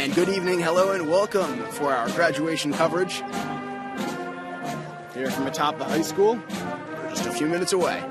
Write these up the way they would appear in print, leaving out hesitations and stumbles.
And good evening, hello, and welcome for our graduation coverage here from atop the high school. We're just a few minutes away.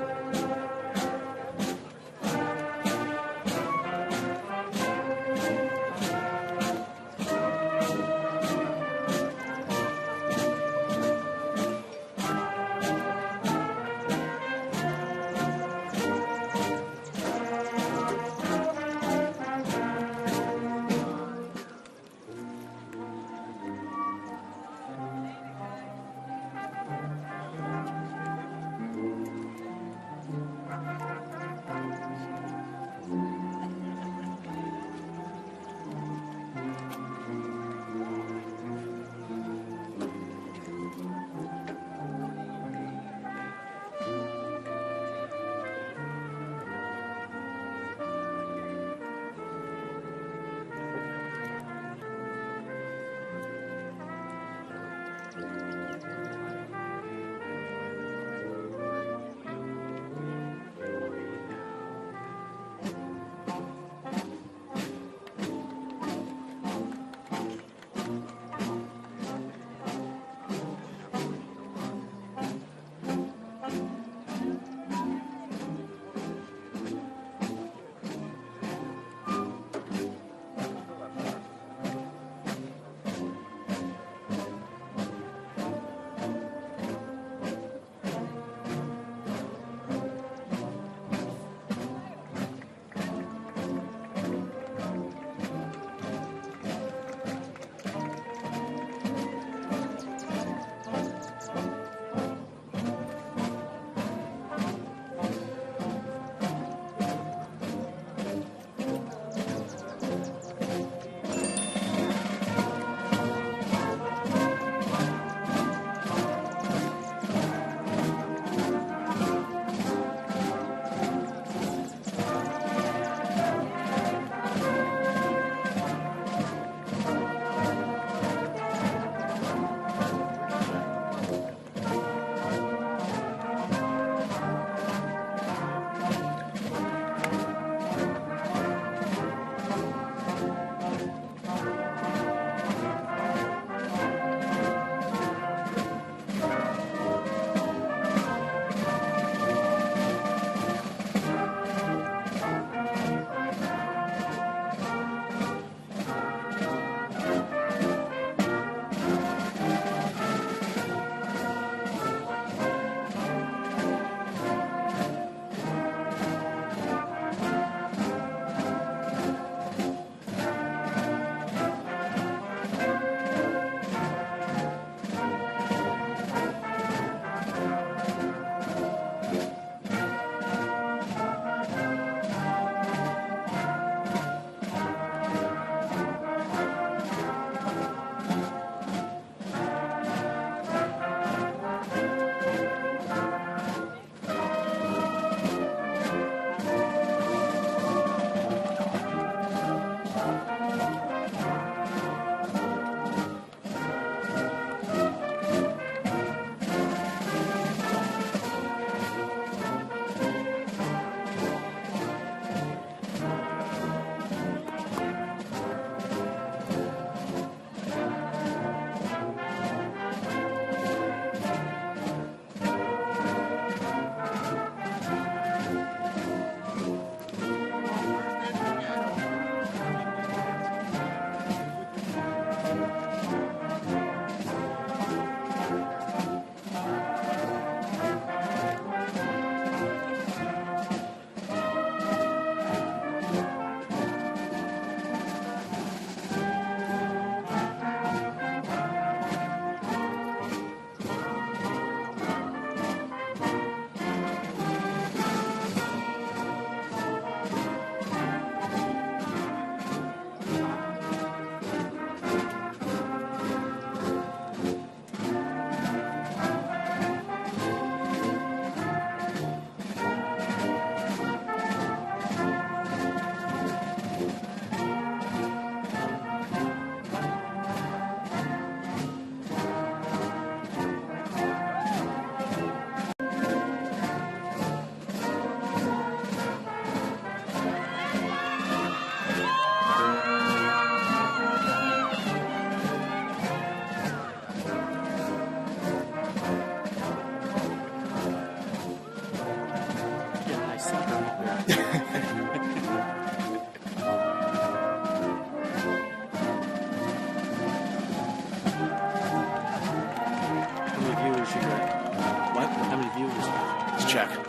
check.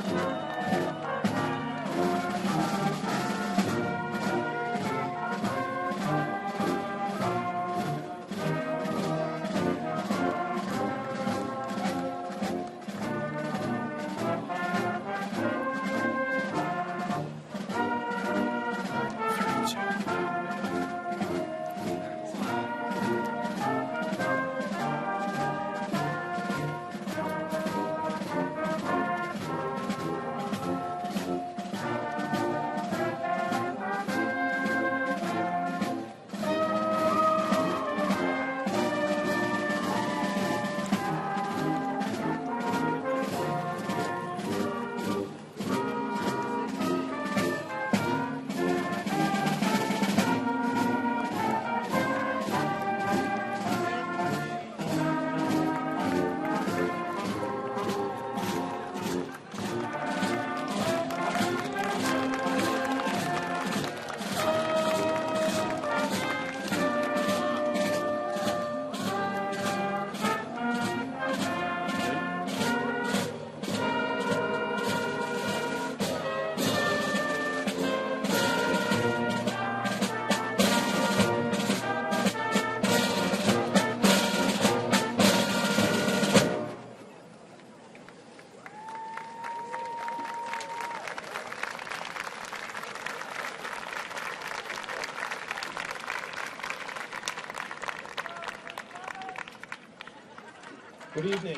Good evening.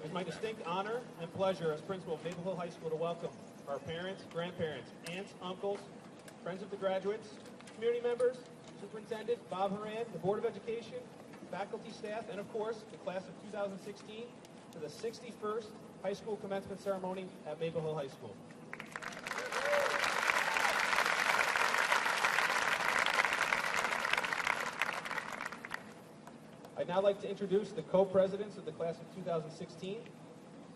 It's my distinct honor and pleasure as principal of Maple Hill High School to welcome our parents, grandparents, aunts, uncles, friends of the graduates, community members, Superintendent Bob Horan, the Board of Education, faculty, staff, and of course, the class of 2016 to the 61st high school commencement ceremony at Maple Hill High School. I'd now like to introduce the co-presidents of the class of 2016,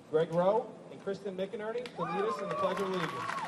Greg Rowe and Kristen McInerney, to lead us in the Pledge of Allegiance.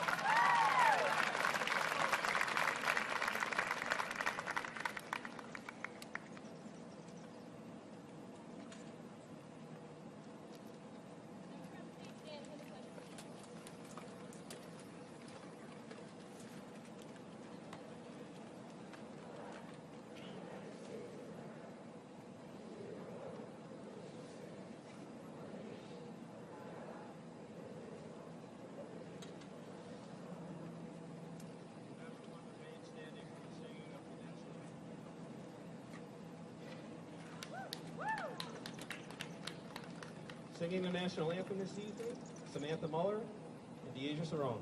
Singing the national anthem this evening, Samantha Muller and Deasia Cerrone.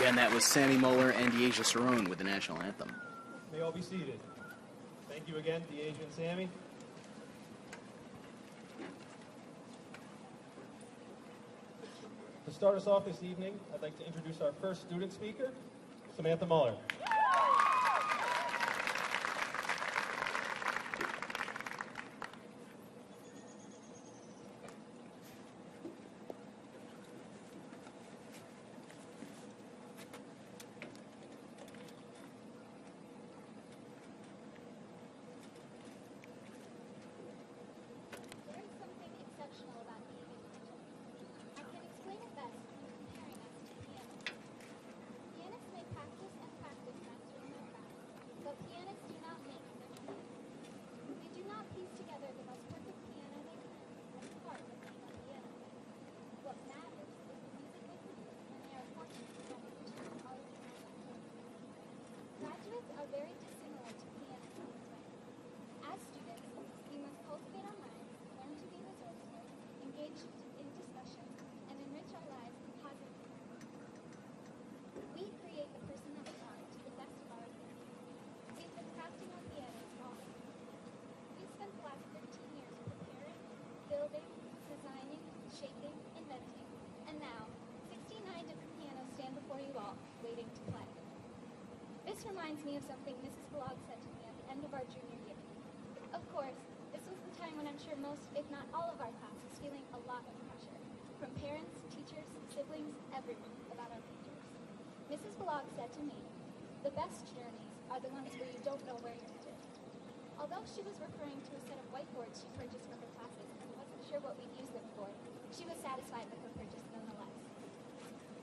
Again, that was Sammy Muller and Deasia Cerrone with the national anthem. May all be seated. Thank you again, Deasia and Sammy. To start us off this evening, I'd like to introduce our first student speaker, Samantha Muller. reminds me of something Mrs. Blogg said to me at the end of our junior year. Of course, this was the time when I'm sure most, if not all of our class was feeling a lot of pressure from parents, teachers, siblings, everyone about our futures. Mrs. Blogg said to me, "The best journeys are the ones where you don't know where you're headed." Although she was referring to a set of whiteboards she purchased for her classes and wasn't sure what we'd use them for, she was satisfied with her purchase nonetheless.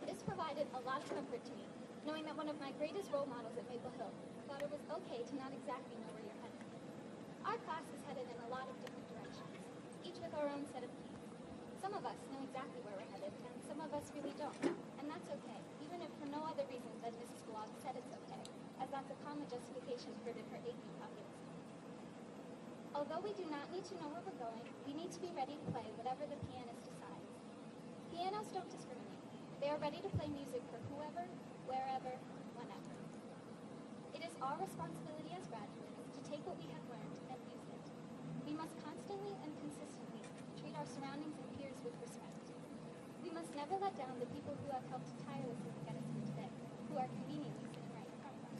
This provided a lot of comfort to me, knowing that one of my greatest role models at Maple Hill thought it was okay to not exactly know where you're headed. Our class is headed in a lot of different directions, each with our own set of keys. Some of us know exactly where we're headed, and some of us really don't, and that's okay, even if for no other reason than Mrs. Blogg said it's okay, as that's a common justification heard in her AP calculus. Although we do not need to know where we're going, we need to be ready to play whatever the pianist decides. Pianos don't discriminate. They are ready to play music for whoever, wherever, whenever. It is our responsibility as graduates to take what we have learned and use it. We must constantly and consistently treat our surroundings and peers with respect. We must never let down the people who have helped tirelessly to get us here today, who are conveniently sitting right in front of us.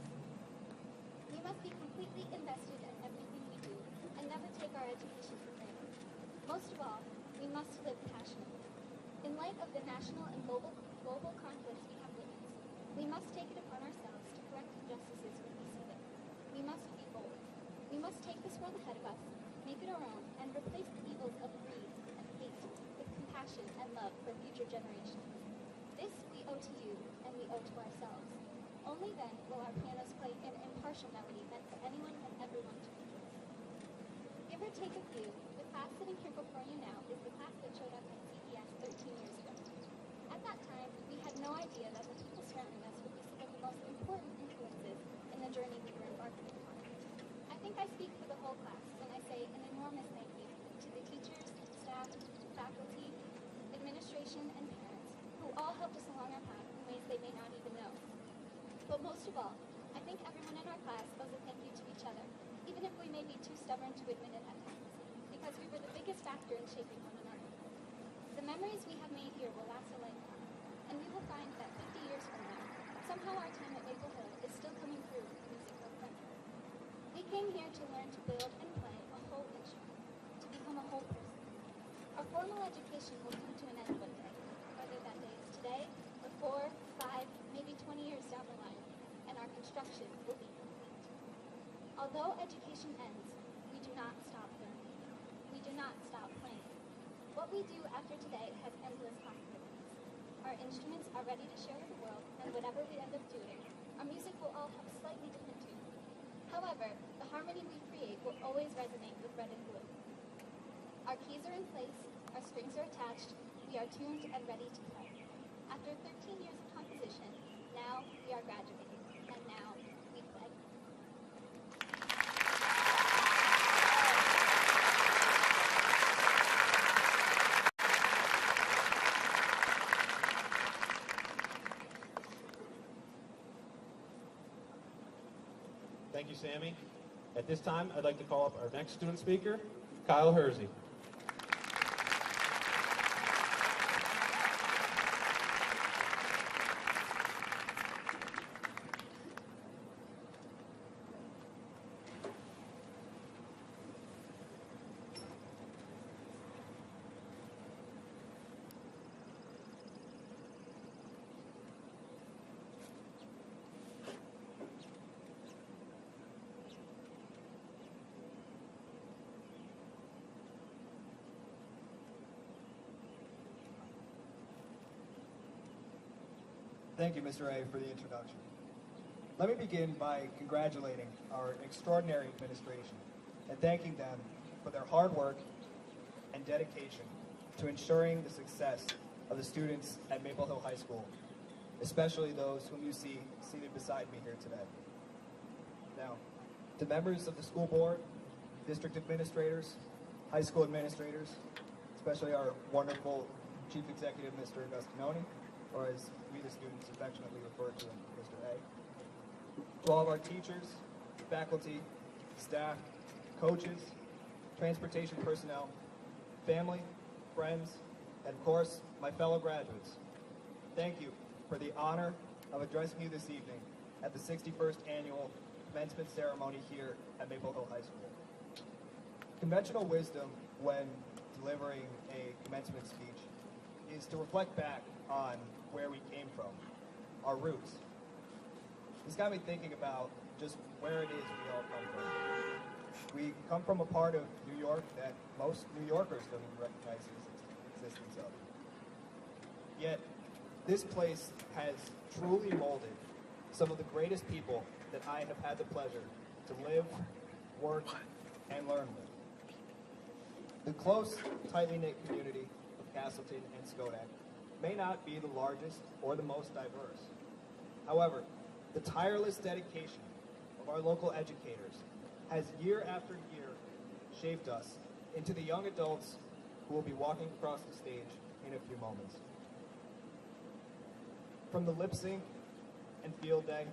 We must be completely invested in everything we do and never take our education for granted. Most of all, we must live passionately. In light of the national and global conflicts we have witnessed, we must take it upon ourselves to correct injustices when we see them. We must be bold. We must take this world ahead of us, make it our own, and replace the evils of greed and hate with compassion and love for future generations. This we owe to you, and we owe to ourselves. Only then will our pianos play an impartial melody meant for anyone and everyone to enjoy. Give or take a few, the class sitting here before you now is the class that showed up at CES 13 years ago. At that time, we had no idea that the people surrounding us would be some of the most important influences in the journey we were embarking upon. I think I speak for the whole class when I say an enormous thank you to the teachers, staff, faculty, administration, and parents who all helped us along our path in ways they may not even know. But most of all, I think everyone in our class owes a thank you to each other, even if we may be too stubborn to admit it at times, because we were the biggest factor in shaping one another. The memories we have made here will last a lifetime, and we will find that 50 years from now, somehow our time at Maple Hill is still coming through with music or friend. We came here to learn to build and play a whole instrument, to become a whole person. Our formal education will come to an end one day, whether that day is today, or 4, 5, maybe 20 years down the line, and our construction will be complete. Although education ends, we do not stop learning. We do not stop playing. What we do after today has endless possibilities. Our instruments are ready to share with the world, and whatever we end up doing, our music will all have a slightly different tune. However, the harmony we create will always resonate with red and blue. Our keys are in place, our strings are attached, we are tuned and ready to play. After 13 years of composition, now we are graduating, and now we play. Thank you, Sammy. At this time, I'd like to call up our next student speaker, Kyle Hersey. Thank you, Mr. A, for the introduction. Let me begin by congratulating our extraordinary administration and thanking them for their hard work and dedication to ensuring the success of the students at Maple Hill High School, especially those whom you see seated beside me here today. Now, to members of the school board, district administrators, high school administrators, especially our wonderful Chief Executive, Mr. Agustinoni, or as we the students affectionately refer to him, Mr. A. To all of our teachers, faculty, staff, coaches, transportation personnel, family, friends, and of course, my fellow graduates. Thank you for the honor of addressing you this evening at the 61st Annual commencement ceremony here at Maple Hill High School. Conventional wisdom when delivering a commencement speech is to reflect back on where we came from, our roots. This got me thinking about just where it is we all come from. We come from a part of New York that most New Yorkers don't even recognize the existence of. Yet, this place has truly molded some of the greatest people that I have had the pleasure to live, work, and learn with. The close, tightly knit community of Castleton and Schodack may not be the largest or the most diverse. However, the tireless dedication of our local educators has year after year shaped us into the young adults who will be walking across the stage in a few moments. From the lip sync and field day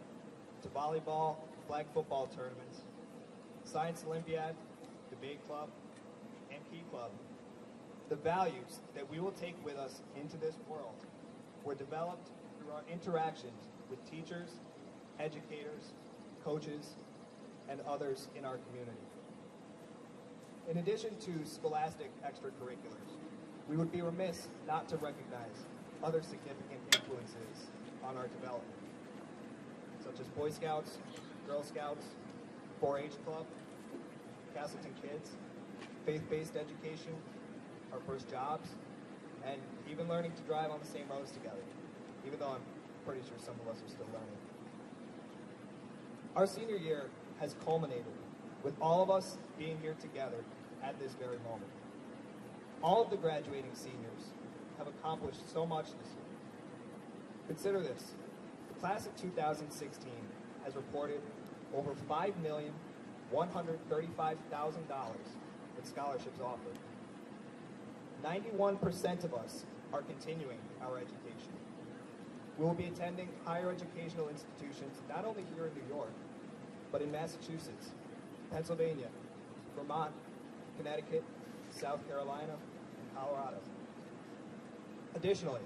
to volleyball, flag football tournaments, science olympiad, debate club, and key club, the values that we will take with us into this world were developed through our interactions with teachers, educators, coaches, and others in our community. In addition to scholastic extracurriculars, we would be remiss not to recognize other significant influences on our development, such as Boy Scouts, Girl Scouts, 4-H Club, Castleton Kids, faith-based education, our first jobs, and even learning to drive on the same roads together, even though I'm pretty sure some of us are still learning. Our senior year has culminated with all of us being here together at this very moment. All of the graduating seniors have accomplished so much this year. Consider this. The class of 2016 has reported over $5,135,000 in scholarships offered. 91% of us are continuing our education. We will be attending higher educational institutions not only here in New York, but in Massachusetts, Pennsylvania, Vermont, Connecticut, South Carolina, and Colorado. Additionally,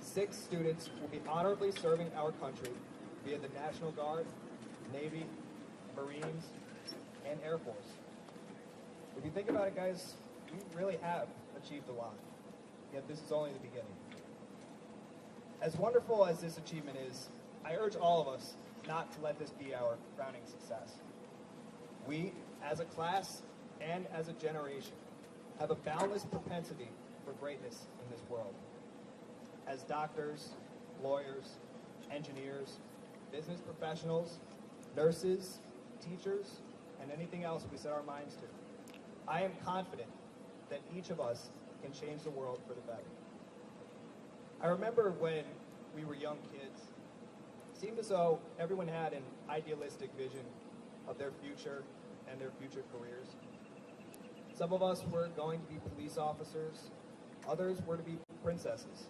6 students will be honorably serving our country via the National Guard, Navy, Marines, and Air Force. If you think about it, guys, we really have achieved a lot, yet this is only the beginning. As wonderful as this achievement is, I urge all of us not to let this be our crowning success. We, as a class and as a generation, have a boundless propensity for greatness in this world. As doctors, lawyers, engineers, business professionals, nurses, teachers, and anything else we set our minds to, I am confident that each of us can change the world for the better. I remember when we were young kids, it seemed as though everyone had an idealistic vision of their future and their future careers. Some of us were going to be police officers, others were to be princesses,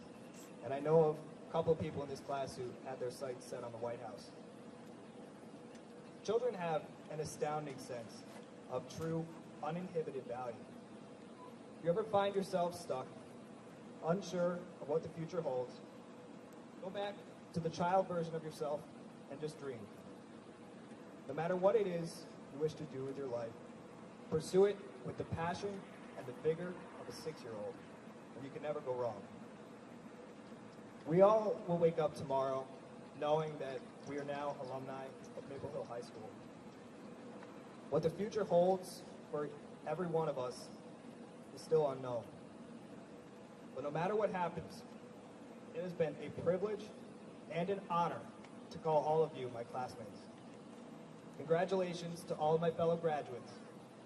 and I know of a couple of people in this class who had their sights set on the White House. Children have an astounding sense of true, uninhibited value. If you ever find yourself stuck, unsure of what the future holds, go back to the child version of yourself and just dream. No matter what it is you wish to do with your life, pursue it with the passion and the vigor of a 6-year-old, and you can never go wrong. We all will wake up tomorrow knowing that we are now alumni of Maple Hill High School. What the future holds for every one of us is still unknown. But no matter what happens, it has been a privilege and an honor to call all of you my classmates. Congratulations to all of my fellow graduates,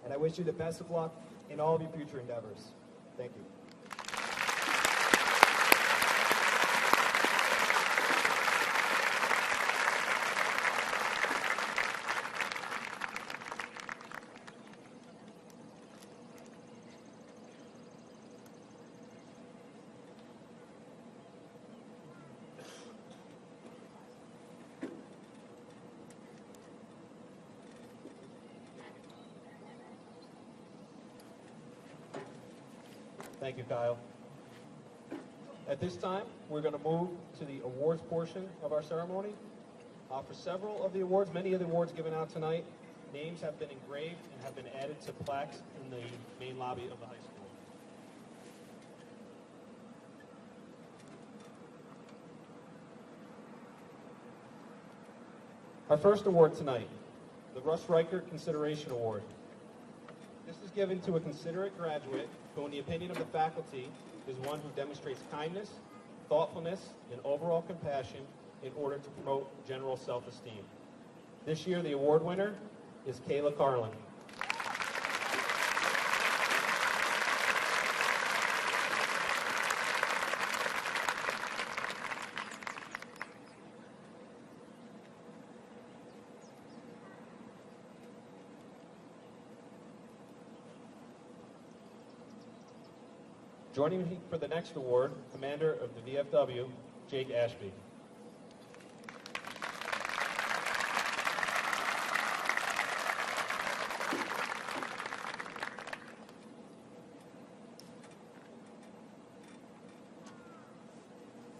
and I wish you the best of luck in all of your future endeavors. Thank you. Thank you, Kyle. At this time, we're going to move to the awards portion of our ceremony. For several of the awards, many of the awards given out tonight, names have been engraved and have been added to plaques in the main lobby of the high school. Our first award tonight, the Russ Riker Consideration Award. This is given to a considerate graduate who, in the opinion of the faculty, is one who demonstrates kindness, thoughtfulness, and overall compassion in order to promote general self-esteem. This year, the award winner is Kayla Carlin. Joining me for the next award, Commander of the VFW, Jake Ashby.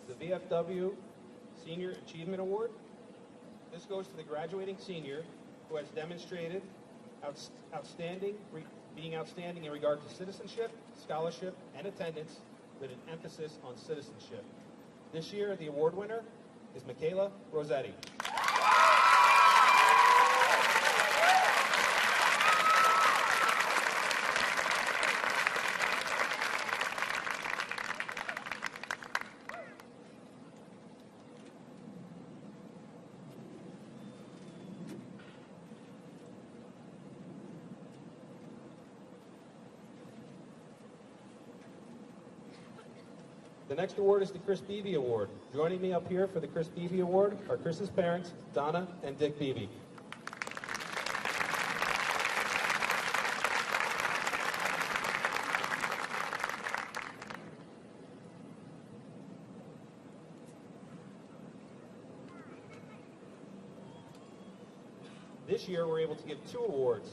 The VFW Senior Achievement Award. This goes to the graduating senior who has demonstrated being outstanding in regard to citizenship, scholarship, and attendance with an emphasis on citizenship. This year, the award winner is Michaela Rossetti. The next award is the Chris Beebe Award. Joining me up here for the Chris Beebe Award are Chris's parents, Donna and Dick Beebe. This year, we're able to give 2 awards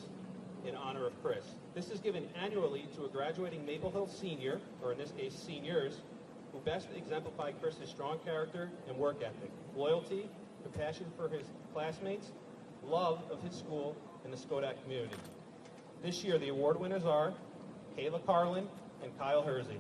in honor of Chris. This is given annually to a graduating Maple Hill senior, or in this case, seniors, who best exemplify Chris's strong character and work ethic, loyalty, compassion for his classmates, love of his school, and the Skodak community. This year, the award winners are Kayla Carlin and Kyle Hersey.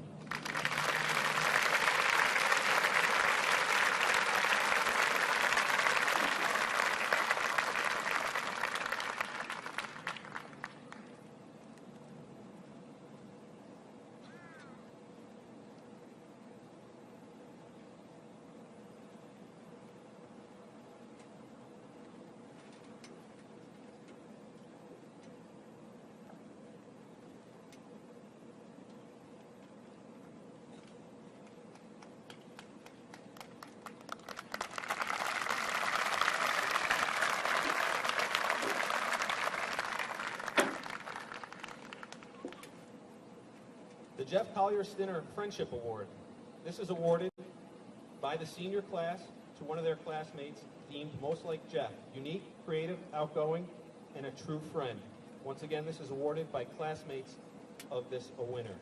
The Jeff Collier Stinner Friendship Award. This is awarded by the senior class to one of their classmates deemed most like Jeff, unique, creative, outgoing, and a true friend. Once again, this is awarded by classmates of this winner.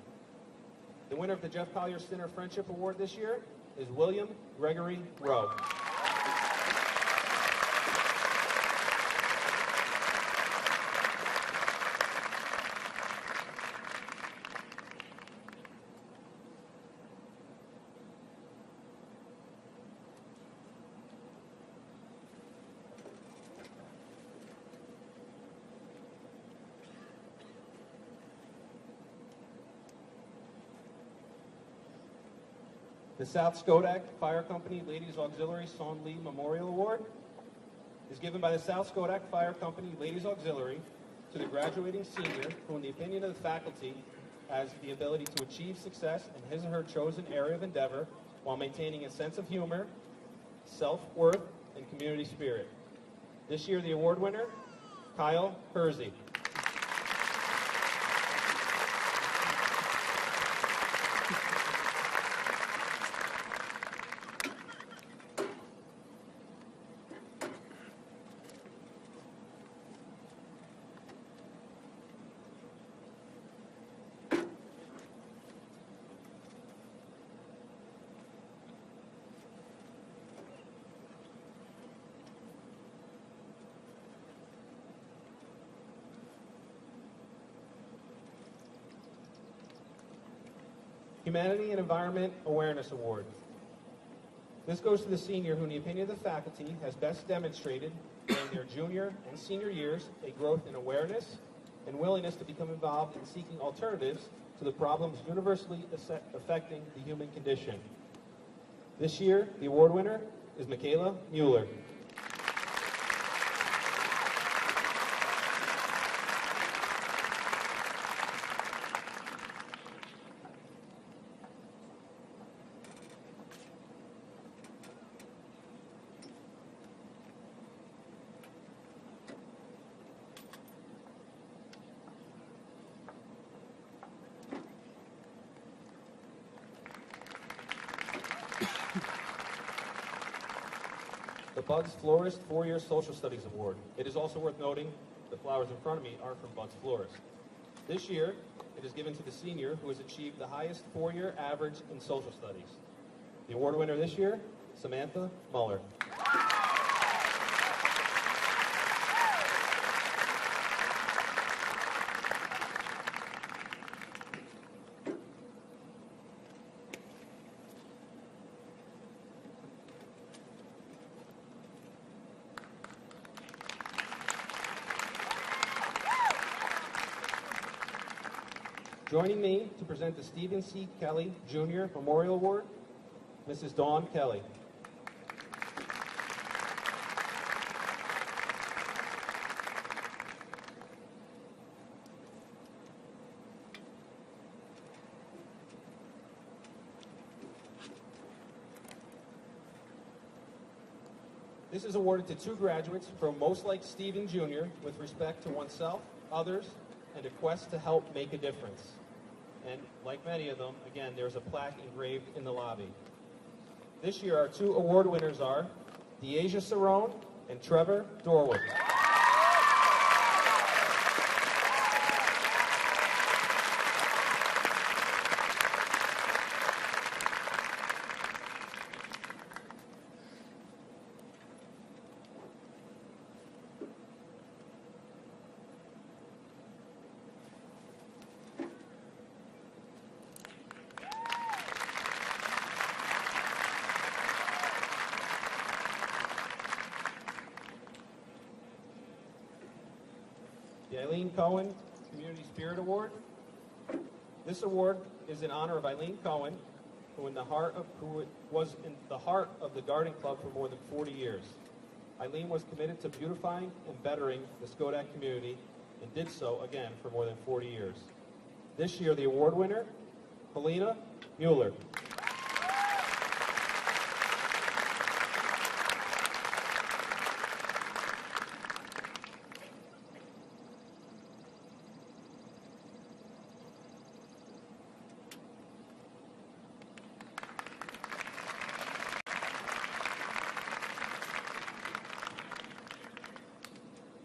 The winner of the Jeff Collier Stinner Friendship Award this year is William Gregory Rowe. The South Skodak Fire Company Ladies Auxiliary Son Lee Memorial Award is given by the South Skodak Fire Company Ladies Auxiliary to the graduating senior who, in the opinion of the faculty, has the ability to achieve success in his or her chosen area of endeavor while maintaining a sense of humor, self-worth, and community spirit. This year, the award winner, Kyle Hersey. Humanity and Environment Awareness Award. This goes to the senior who, in the opinion of the faculty, has best demonstrated during their junior and senior years a growth in awareness and willingness to become involved in seeking alternatives to the problems universally affecting the human condition. This year, the award winner is Michaela Mueller. The Buds Florist 4-Year Social Studies Award. It is also worth noting the flowers in front of me are from Buds Florist. This year, it is given to the senior who has achieved the highest 4-year average in social studies. The award winner this year, Samantha Muller. Joining me to present the Stephen C. Kelly Jr. Memorial Award, Mrs. Dawn Kelly. This is awarded to 2 graduates from Most Like Stephen Jr. with respect to oneself, others, and a quest to help make a difference. And like many of them, again, there's a plaque engraved in the lobby. This year, our 2 award winners are Deasia Cerrone and Trevor Dorwood. The Eileen Cohen Community Spirit Award. This award is in honor of Eileen Cohen, who was in the heart of the Garden Club for more than 40 years. Eileen was committed to beautifying and bettering the Schodack community and did so again for more than 40 years. This year, the award winner, Helena Mueller.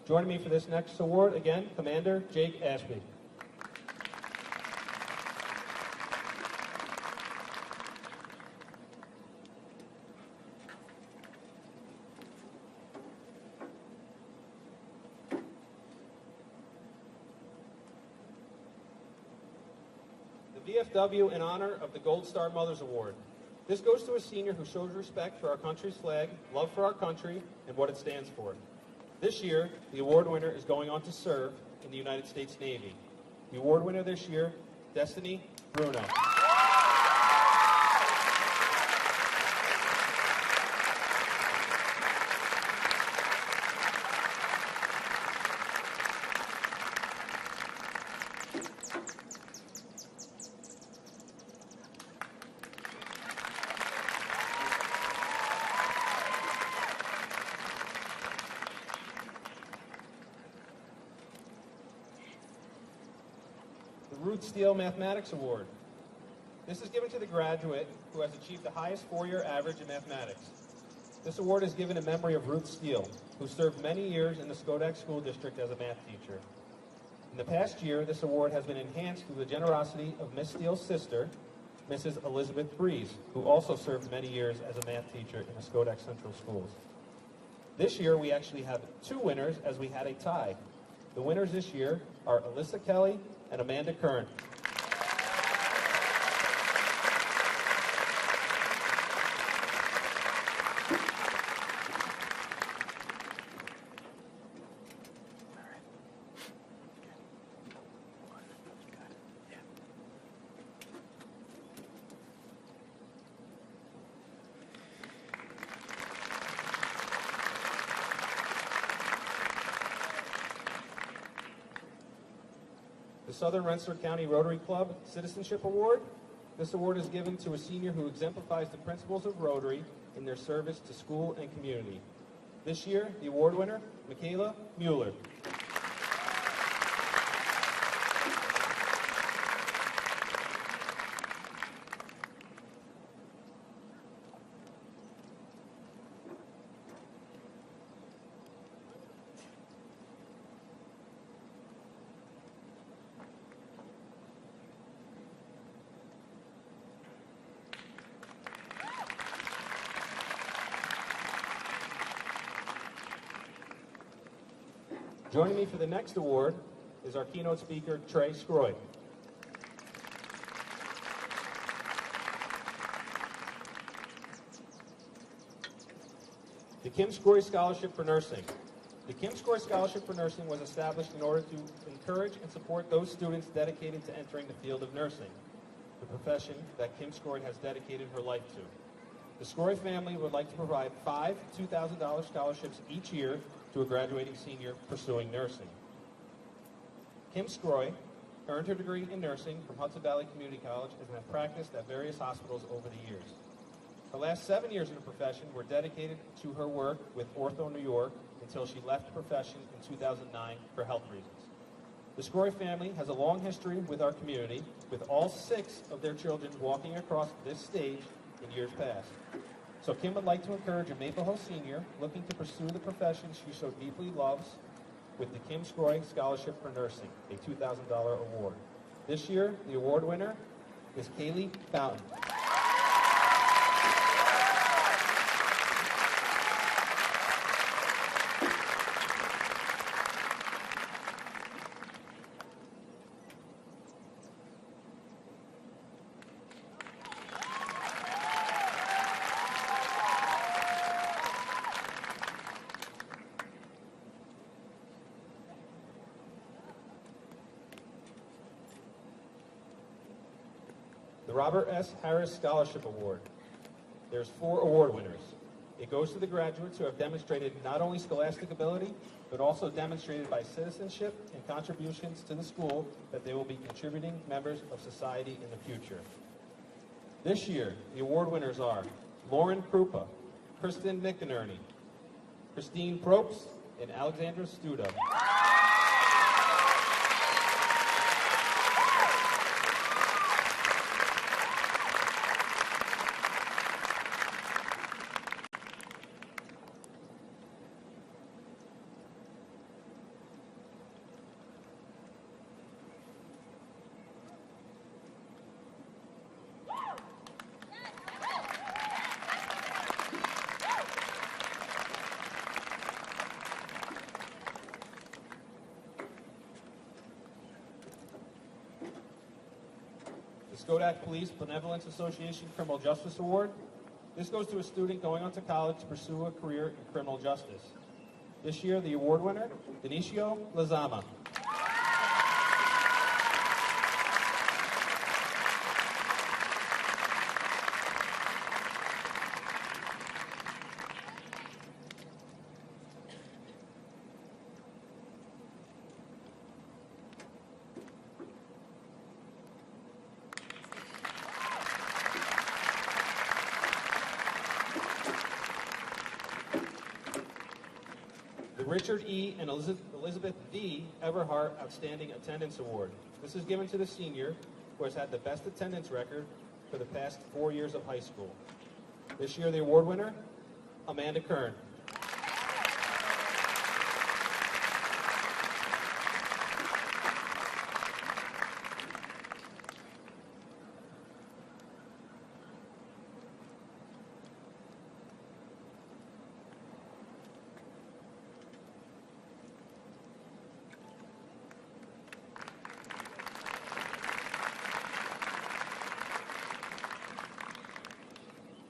Joining me for this next award, again, Commander Jake Ashby. The VFW in honor of the Gold Star Mothers Award. This goes to a senior who shows respect for our country's flag, love for our country, and what it stands for. This year, the award winner is going on to serve in the United States Navy. The award winner this year, Destiny Bruno. The Ruth Steele Mathematics Award. This is given to the graduate who has achieved the highest 4-year average in mathematics. This award is given in memory of Ruth Steele, who served many years in the Schodack School District as a math teacher. In the past year, this award has been enhanced through the generosity of Miss Steele's sister, Mrs. Elizabeth Breeze, who also served many years as a math teacher in the Schodack Central Schools. This year, we actually have 2 winners as we had a tie. The winners this year are Alyssa Kelly and Amanda Curran. the Southern Rensselaer County Rotary Club Citizenship Award. This award is given to a senior who exemplifies the principles of Rotary in their service to school and community. This year, the award winner, Michaela Mueller. Joining me for the next award is our keynote speaker, Trey Scroy. The Kim Scroy Scholarship for Nursing. The Kim Scroy Scholarship for Nursing was established in order to encourage and support those students dedicated to entering the field of nursing, the profession that Kim Scroy has dedicated her life to. The Scroy family would like to provide 5 $2,000 scholarships each year to a graduating senior pursuing nursing. Kim Scroy earned her degree in nursing from Hudson Valley Community College and has practiced at various hospitals over the years. Her last 7 years in the profession were dedicated to her work with Ortho New York until she left the profession in 2009 for health reasons. The Scroy family has a long history with our community, with all 6 of their children walking across this stage in years past. So Kim would like to encourage a Maple Hill senior looking to pursue the profession she so deeply loves with the Kim Scroy Scholarship for Nursing, a $2,000 award. This year, the award winner is Kaylee Fountain. The Robert S. Harris Scholarship Award. There's 4 award winners. It goes to the graduates who have demonstrated not only scholastic ability, but also demonstrated by citizenship and contributions to the school that they will be contributing members of society in the future. This year, the award winners are Lauren Krupa, Kristen McInerney, Christine Probst, and Alexandra Studa. The Schodack Police Benevolence Association Criminal Justice Award. This goes to a student going on to college to pursue a career in criminal justice. This year, the award winner, Denicio Lazama. The Richard E. and Elizabeth D. Everhart Outstanding Attendance Award. This is given to the senior who has had the best attendance record for the past 4 years of high school. This year, the award winner, Amanda Kern.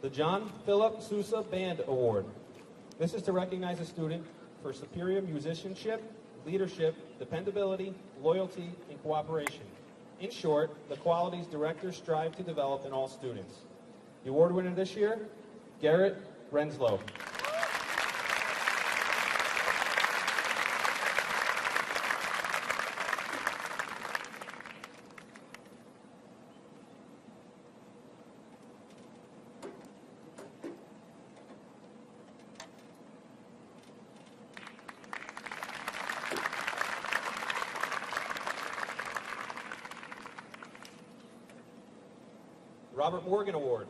The John Philip Sousa Band Award. This is to recognize a student for superior musicianship, leadership, dependability, loyalty, and cooperation. In short, the qualities directors strive to develop in all students. The award winner this year, Garrett Renslow. Robert Morgan Award,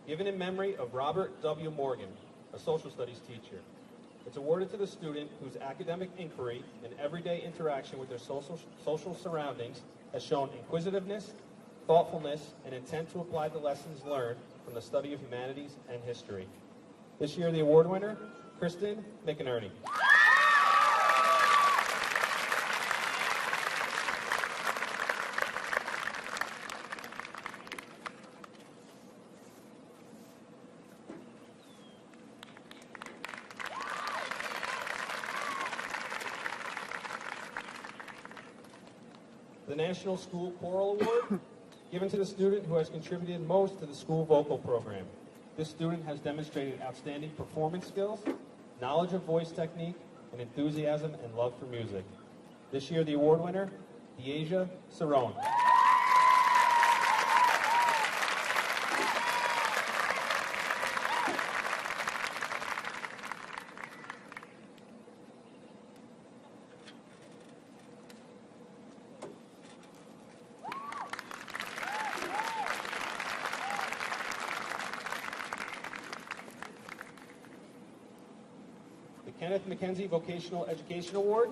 given in memory of Robert W. Morgan, a social studies teacher. It's awarded to the student whose academic inquiry and everyday interaction with their social surroundings has shown inquisitiveness, thoughtfulness, and intent to apply the lessons learned from the study of humanities and history. This year, the award winner, Kristen McInerney. The National School Choral Award, given to the student who has contributed most to the school vocal program. This student has demonstrated outstanding performance skills, knowledge of voice technique, and enthusiasm and love for music. This year, the award winner, Deasia Cerrone. Kenneth McKenzie Vocational Education Award.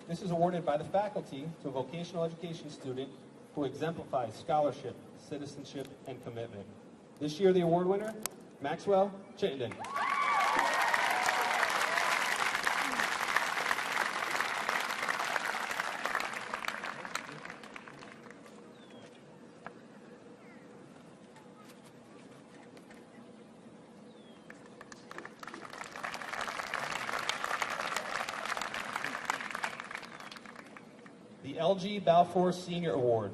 This is awarded by the faculty to a vocational education student who exemplifies scholarship, citizenship, and commitment. This year, the award winner, Maxwell Chittenden. The L.G. Balfour Senior Award.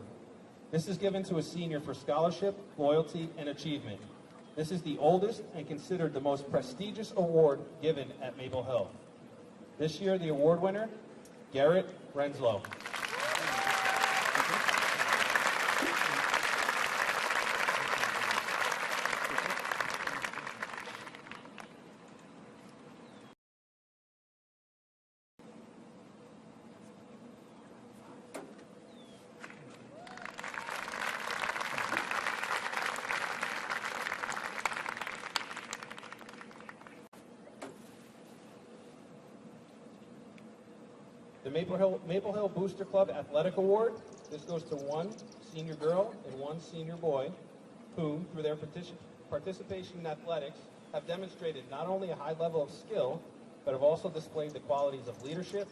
This is given to a senior for scholarship, loyalty, and achievement. This is the oldest and considered the most prestigious award given at Maple Hill. This year, the award winner, Garrett Renslow. The Maple Hill Booster Club Athletic Award. This goes to one senior girl and one senior boy who, through their participation in athletics, have demonstrated not only a high level of skill, but have also displayed the qualities of leadership,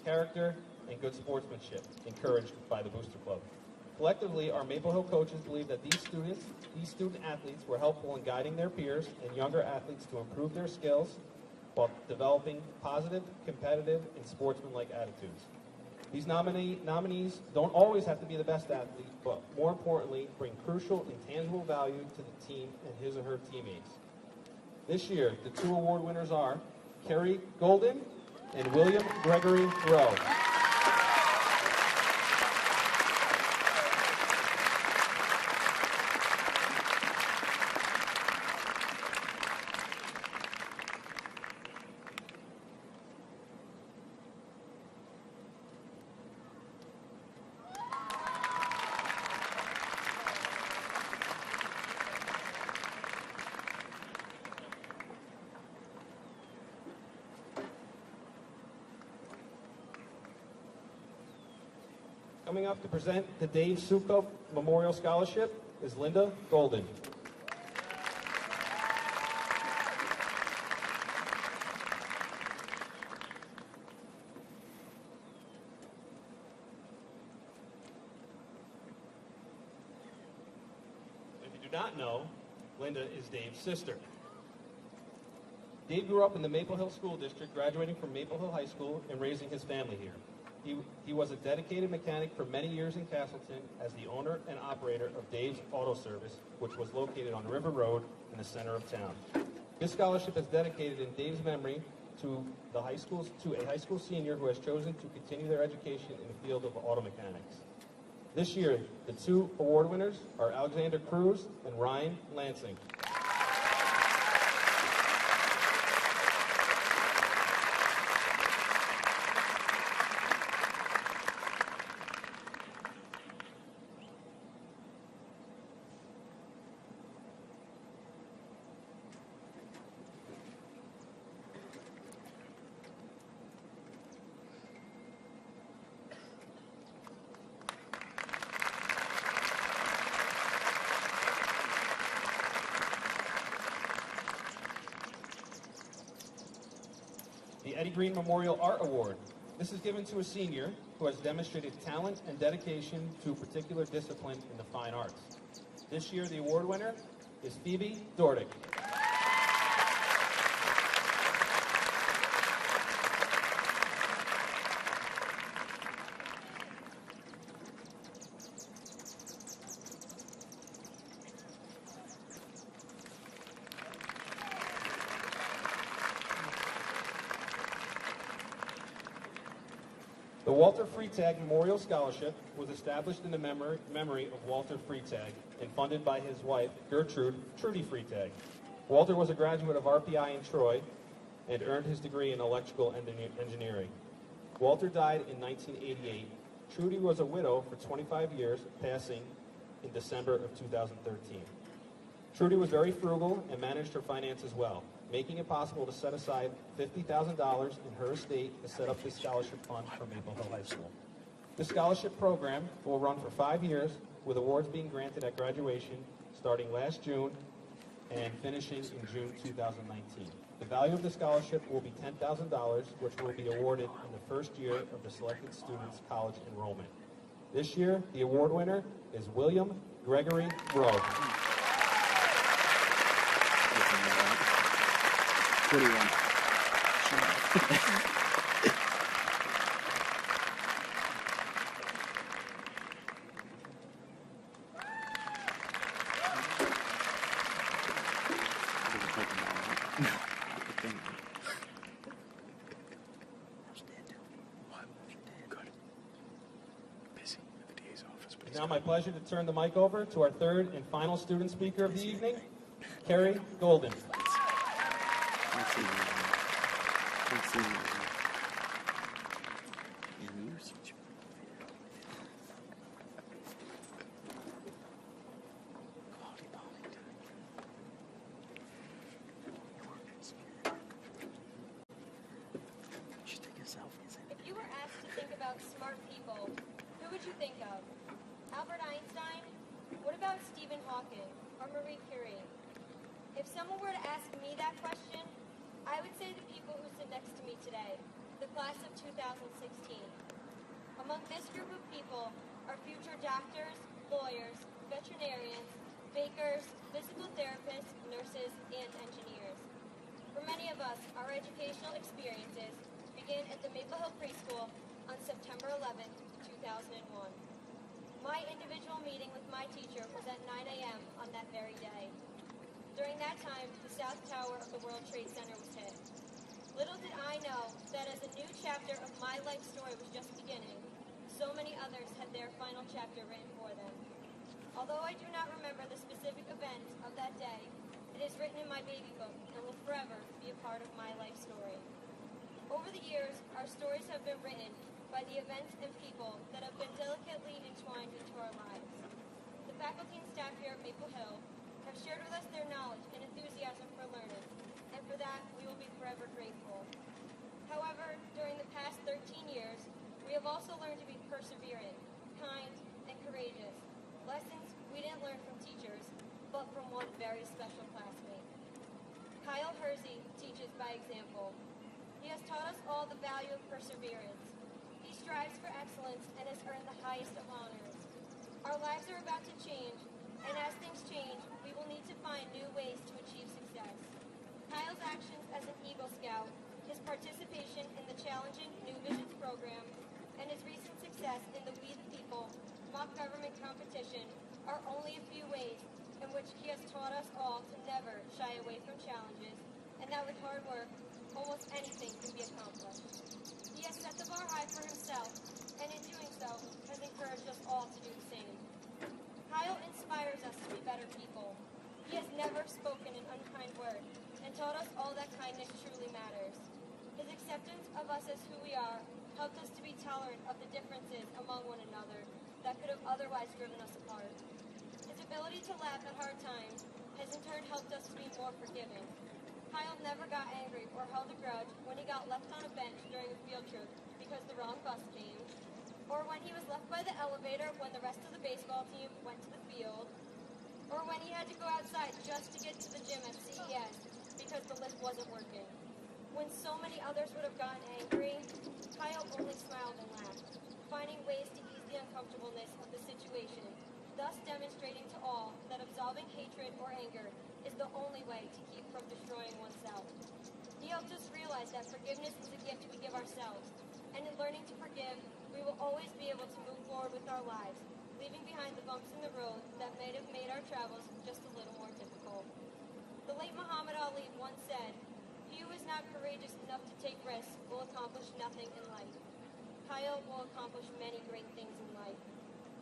character, and good sportsmanship encouraged by the Booster Club. Collectively, our Maple Hill coaches believe that these student athletes were helpful in guiding their peers and younger athletes to improve their skills while developing positive, competitive, and sportsmanlike attitudes. These nominees don't always have to be the best athlete, but more importantly, bring crucial and tangible value to the team and his or her teammates. This year, the two award winners are Kerry Golden and William Gregory Rowe. Coming up to present the Dave Sukup Memorial Scholarship is Linda Golden. If you do not know, Linda is Dave's sister. Dave grew up in the Maple Hill School District, graduating from Maple Hill High School and raising his family here. He was a dedicated mechanic for many years in Castleton as the owner and operator of Dave's Auto Service, which was located on River Road in the center of town. This scholarship is dedicated in Dave's memory to a high school senior who has chosen to continue their education in the field of auto mechanics. This year, the two award winners are Alexander Cruz and Ryan Lansing. the Eddie Green Memorial Art Award. This is given to a senior who has demonstrated talent and dedication to a particular discipline in the fine arts. This year, the award winner is Phoebe Dordick. The Walter Freitag Memorial Scholarship was established in the memory of Walter Freitag and funded by his wife, Gertrude Trudy Freitag. Walter was a graduate of RPI in Troy and earned his degree in electrical engineering. Walter died in 1988. Trudy was a widow for 25 years, passing in December of 2013. Trudy was very frugal and managed her finances well, making it possible to set aside $50,000 in her estate to set up this scholarship fund for Maple Hill High School. This scholarship program will run for 5 years, with awards being granted at graduation starting last June and finishing in June 2019. The value of the scholarship will be $10,000, which will be awarded in the first year of the selected student's college enrollment. This year, the award winner is William Gregory Rowe. Pretty one. It's now my pleasure to turn the mic over to our third and final student speaker of the evening, Carrie Golden. If you were asked to think about smart people, who would you think of? Albert Einstein? What about Stephen Hawking or Marie Curie? If someone were to ask me that question, I would say the people who sit next to me today, the class of 2016. Among this group of people are future doctors, lawyers, veterinarians, bakers, physical therapists, nurses, and engineers. For many of us, our educational experiences began at the Maple Hill Preschool on September 11, 2001. My individual meeting with my teacher was at 9 a.m. on that very day. During that time, the South Tower of the World Trade Center was hit. Little did I know that as a new chapter of my life story was just beginning, so many others had their final chapter written for them. Although I do not remember the specific events of that day, it is written in my baby book and will forever be a part of my life story. Over the years, our stories have been written by the events and people that have been delicately entwined into our lives. The faculty and staff here at Maple Hill have shared with us their knowledge and enthusiasm for learning, and for that, we will be forever grateful. However, during the past 13 years, we have also learned to be perseverant, kind, and courageous. Lessons we didn't learn from teachers, but from one very special classmate. Kyle Hersey teaches by example. He has taught us all the value of perseverance. He strives for excellence and has earned the highest of honors. Our lives are about to change, and as things change, we will need to find new ways to achieve success. Kyle's actions as an Eagle Scout, his participation in the challenging New Visions program, and his recent success in the We the People mock government competition are only a few ways in which he has taught us all to never shy away from challenges, and that with hard work, almost anything can be accomplished. He has set the bar high for himself, and in doing so, has encouraged us all to do the same. Kyle inspires us to be better people. He has never spoken an unkind word, and taught us all that kindness truly matters. His acceptance of us as who we are helped us to be tolerant of the differences among one another that could have otherwise driven us apart. His ability to laugh at hard times has in turn helped us to be more forgiving. Kyle never got angry or held a grudge when he got left on a bench during a field trip because the wrong bus came, or when he was left by the elevator when the rest of the baseball team went to the field, or when he had to go outside just to get to the gym at CES because the lift wasn't working. When so many others would have gotten angry, Kyle only smiled and laughed, finding ways to ease the uncomfortableness of the situation, thus demonstrating to all that absolving hatred or anger is the only way to keep from destroying oneself. He helped us realize that forgiveness is a gift we give ourselves, and in learning to forgive, we will always be able to move forward with our lives, leaving behind the bumps in the road that may have made our travels just a little more difficult. The late Muhammad Ali once said, "He who is not courageous enough to take risks will accomplish nothing in life." Kyle will accomplish many great things in life.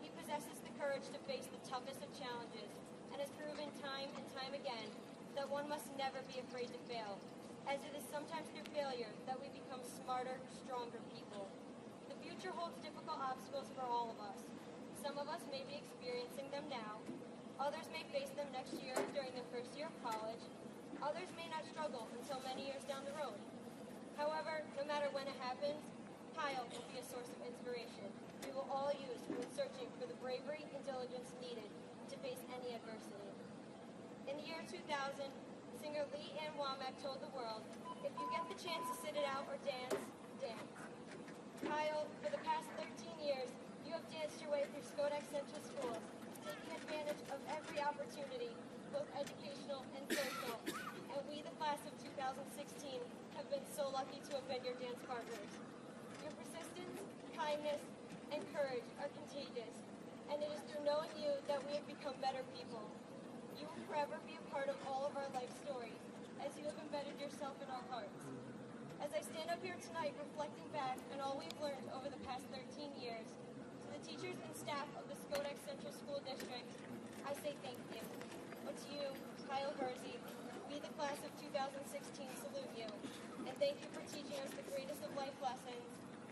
He possesses the courage to face the toughest of challenges and has proven time and time again that one must never be afraid to fail, as it is sometimes through failure that we become smarter, stronger people. The future holds difficult obstacles for all of us. Some of us may be experiencing them now. Others may face them next year during their first year of college. Others may not struggle until many years down the road. However, no matter when it happens, Kyle will be a source of inspiration we will all use when searching for the bravery and diligence needed to face any adversity. In the year 2000, singer Lee Ann Womack told the world, "If you get the chance to sit it out or dance, dance." Kyle, for the past 13 years, you have danced your way through Skodex Central Schools, taking advantage of every opportunity, both educational and social, and we, the class of 2016, have been so lucky to have been your dance partners. Your persistence, kindness, and courage are contagious, and it is through knowing you that we have become better people. You will forever be a part of all of our life stories, as you have embedded yourself in our hearts. As I stand up here tonight reflecting back on all we've learned over the past 13 years, to the teachers and staff of the Skodex Central School District, I say thank you. But to you, Kyle Hersey, we, the class of 2016, salute you, and thank you for teaching us the greatest of life lessons,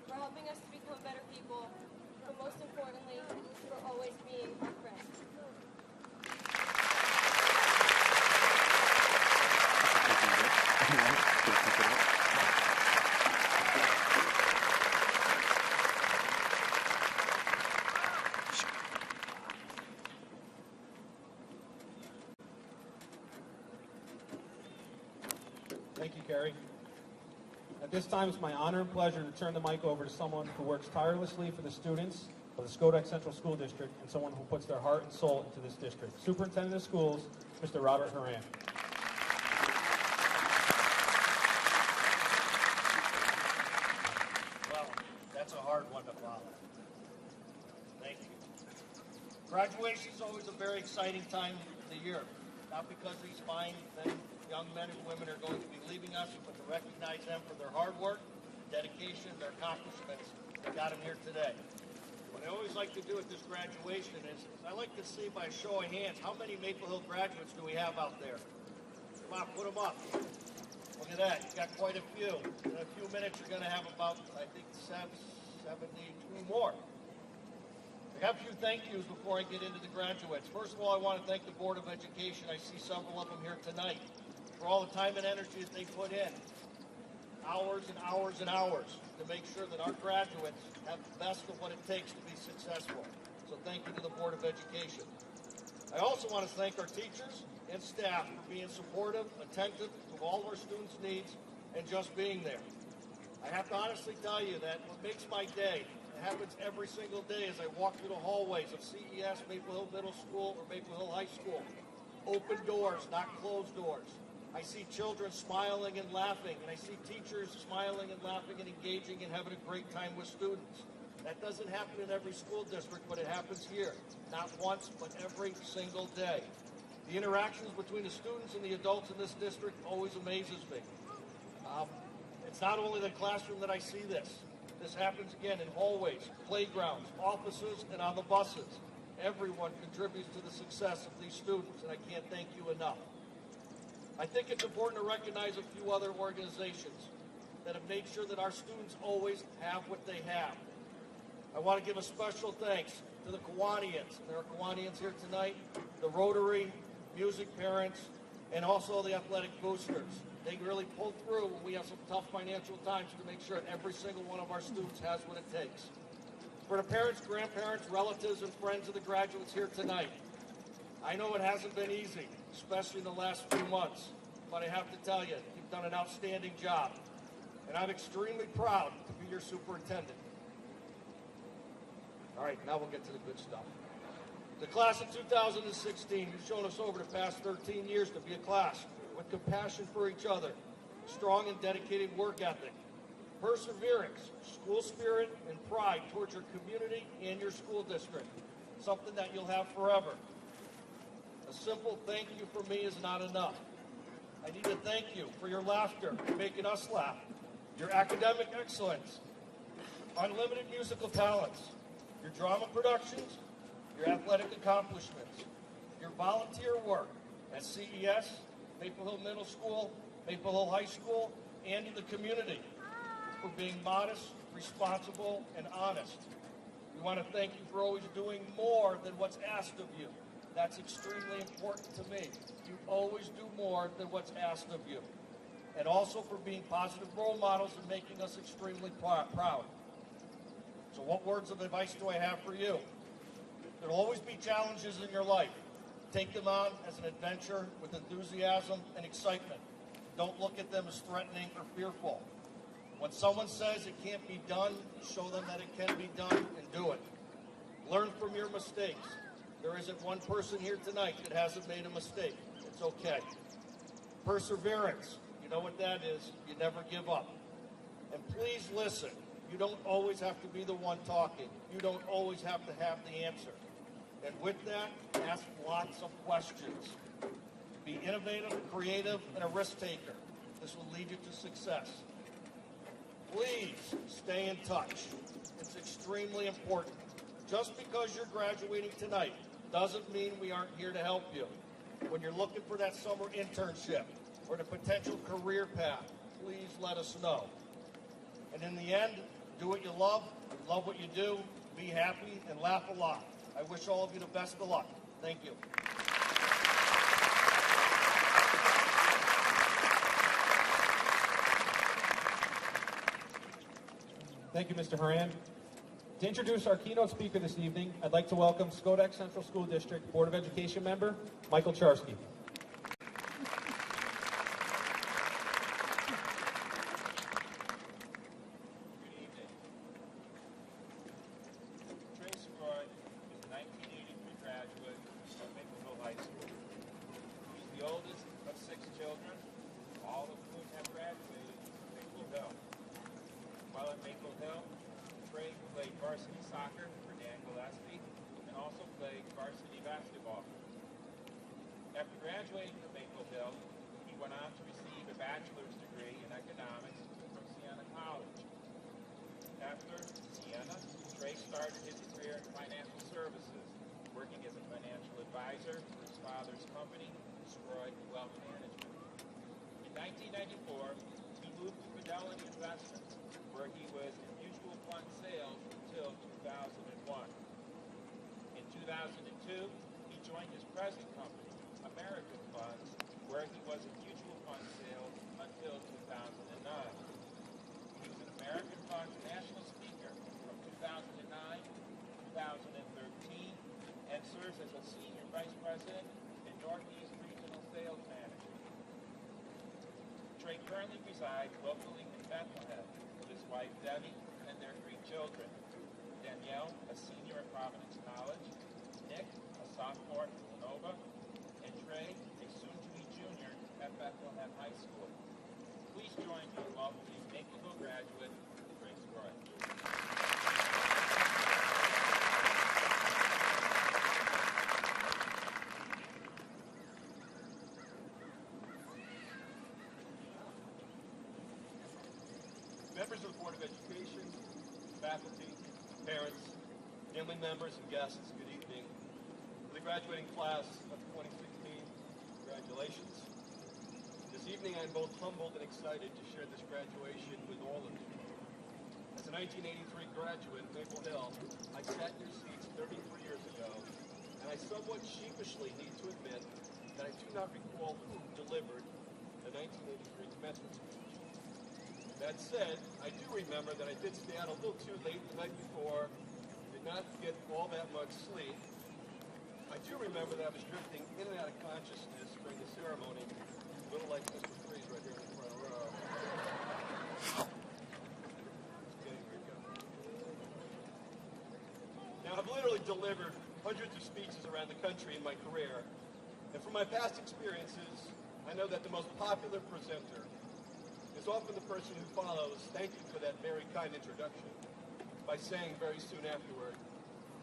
for helping us to become better people, but most importantly, for always being our friends. Thank you, Carrie. At this time, it's my honor and pleasure to turn the mic over to someone who works tirelessly for the students of the Skodex Central School District and someone who puts their heart and soul into this district. Superintendent of Schools, Mr. Robert Horan. Well, that's a hard one to follow. Thank you. Graduation is always a very exciting time of the year, not because these fine young men and women are going to be leaving us, but to recognize them for their hard work, dedication, their accomplishments that got them here today. What I always like to do at this graduation is I like to see by a show of hands, how many Maple Hill graduates do we have out there? Come on, put them up. Look at that, you got quite a few. In a few minutes, you're going to have about, I think, 72 more. I have a few thank yous before I get into the graduates. First of all, I want to thank the Board of Education. I see several of them here tonight for all the time and energy that they put in. Hours and hours and hours to make sure that our graduates have the best of what it takes to be successful. So thank you to the Board of Education. I also want to thank our teachers and staff for being supportive, attentive to all of our students' needs, and just being there. I have to honestly tell you that what makes my day, it happens every single day as I walk through the hallways of CES, Maple Hill Middle School, or Maple Hill High School. Open doors, not closed doors. I see children smiling and laughing, and I see teachers smiling and laughing and engaging and having a great time with students. That doesn't happen in every school district, but it happens here. Not once, but every single day. The interactions between the students and the adults in this district always amazes me. It's not only the classroom that I see this. This happens again in hallways, playgrounds, offices, and on the buses. Everyone contributes to the success of these students, and I can't thank you enough. I think it's important to recognize a few other organizations that have made sure that our students always have what they have. I want to give a special thanks to the Kiwanians. There are Kiwanians here tonight, the Rotary, music parents, and also the athletic boosters. They really pull through when we have some tough financial times to make sure every single one of our students has what it takes. For the parents, grandparents, relatives, and friends of the graduates here tonight, I know it hasn't been easy, especially in the last few months, but I have to tell you, you've done an outstanding job. and I'm extremely proud to be your superintendent. All right, now we'll get to the good stuff. The class of 2016 has shown us over the past 13 years to be a class with compassion for each other, strong and dedicated work ethic, perseverance, school spirit, and pride towards your community and your school district, something that you'll have forever. A simple thank you for me is not enough. I need to thank you for your laughter, making us laugh, your academic excellence, unlimited musical talents, your drama productions, your athletic accomplishments, your volunteer work at CES, Maple Hill Middle School, Maple Hill High School, and in the community for being modest, responsible, and honest. We want to thank you for always doing more than what's asked of you. That's extremely important to me. You always do more than what's asked of you. And also for being positive role models and making us extremely proud. So what words of advice do I have for you? There will always be challenges in your life. Take them on as an adventure with enthusiasm and excitement. Don't look at them as threatening or fearful. When someone says it can't be done, show them that it can be done and do it. Learn from your mistakes. There isn't one person here tonight that hasn't made a mistake. It's okay. Perseverance. You know what that is. You never give up. And please listen. You don't always have to be the one talking. You don't always have to have the answer. And with that, ask lots of questions. Be innovative, creative, and a risk taker. This will lead you to success. Please stay in touch. It's extremely important. Just because you're graduating tonight doesn't mean we aren't here to help you. When you're looking for that summer internship or the potential career path, please let us know. And in the end, do what you love what you do, be happy, and laugh a lot. I wish all of you the best of luck. Thank you. Thank you, Mr. Horan. To introduce our keynote speaker this evening, I'd like to welcome Schodack Central School District Board of Education member, Michael Charsky. After graduating from Maple Hill, he went on to receive a bachelor's degree in economics from Siena College. After Siena, Trey started his career in financial services, working as a financial advisor for his father's company, Stroy Wealth Management. In 1994, he moved to Fidelity Investments, where he was in mutual fund sales until 2001. In 2002, he joined his present company, American Funds, where he was in mutual fund sales until 2009. He was an American Funds national speaker from 2009 to 2013 and serves as a senior vice president and Northeast Regional Sales Manager. Trey currently resides locally in Bethlehem with his wife Debbie and their 3 children. Danielle, a senior at Providence College, Nick, a sophomore at Villanova, and Trey, a soon-to-be junior at Bethlehem High School. Please join me in welcoming Mapleville graduate, Trey Stroy. Members of the Board of Education, faculty, parents, family members, and guests, good evening. For the graduating class of 2016, congratulations. This evening I'm both humbled and excited to share this graduation with all of you. As a 1983 graduate of Maple Hill, I sat in your seats 33 years ago, and I somewhat sheepishly need to admit that I do not recall who delivered the 1983 commencement speech. That said, I do remember that I did stay out a little too late the night before, did not get all that much sleep. I do remember that I was drifting in and out of consciousness during the ceremony, a little like Mr. Freeze right here in the front row. delivered hundreds of speeches around the country in my career, and from my past experiences, I know that the most popular presenter is often the person who follows, "Thank you for that very kind introduction," by saying very soon afterward,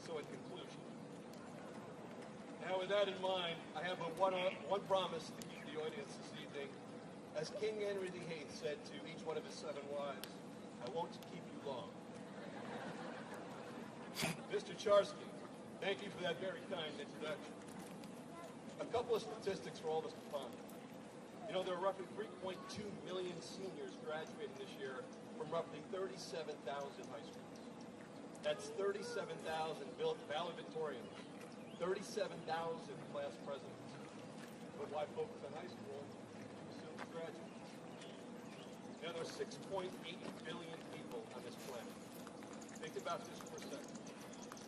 "So in conclusion." Now with that in mind, I have one promise to keep the audience this evening. As King Henry VIII said to each one of his 7 wives, "I won't keep you long." Mr. Charsky, thank you for that very kind introduction. A couple of statistics for all of us to ponder. You know, there are roughly 3.2 million seniors graduating this year from roughly 37,000 high schools. That's 37,000 valedictorians, 37,000 class presidents. But why focus on high school? Assume graduates. You know, there are 6.8 billion people on this planet. Think about this for a second.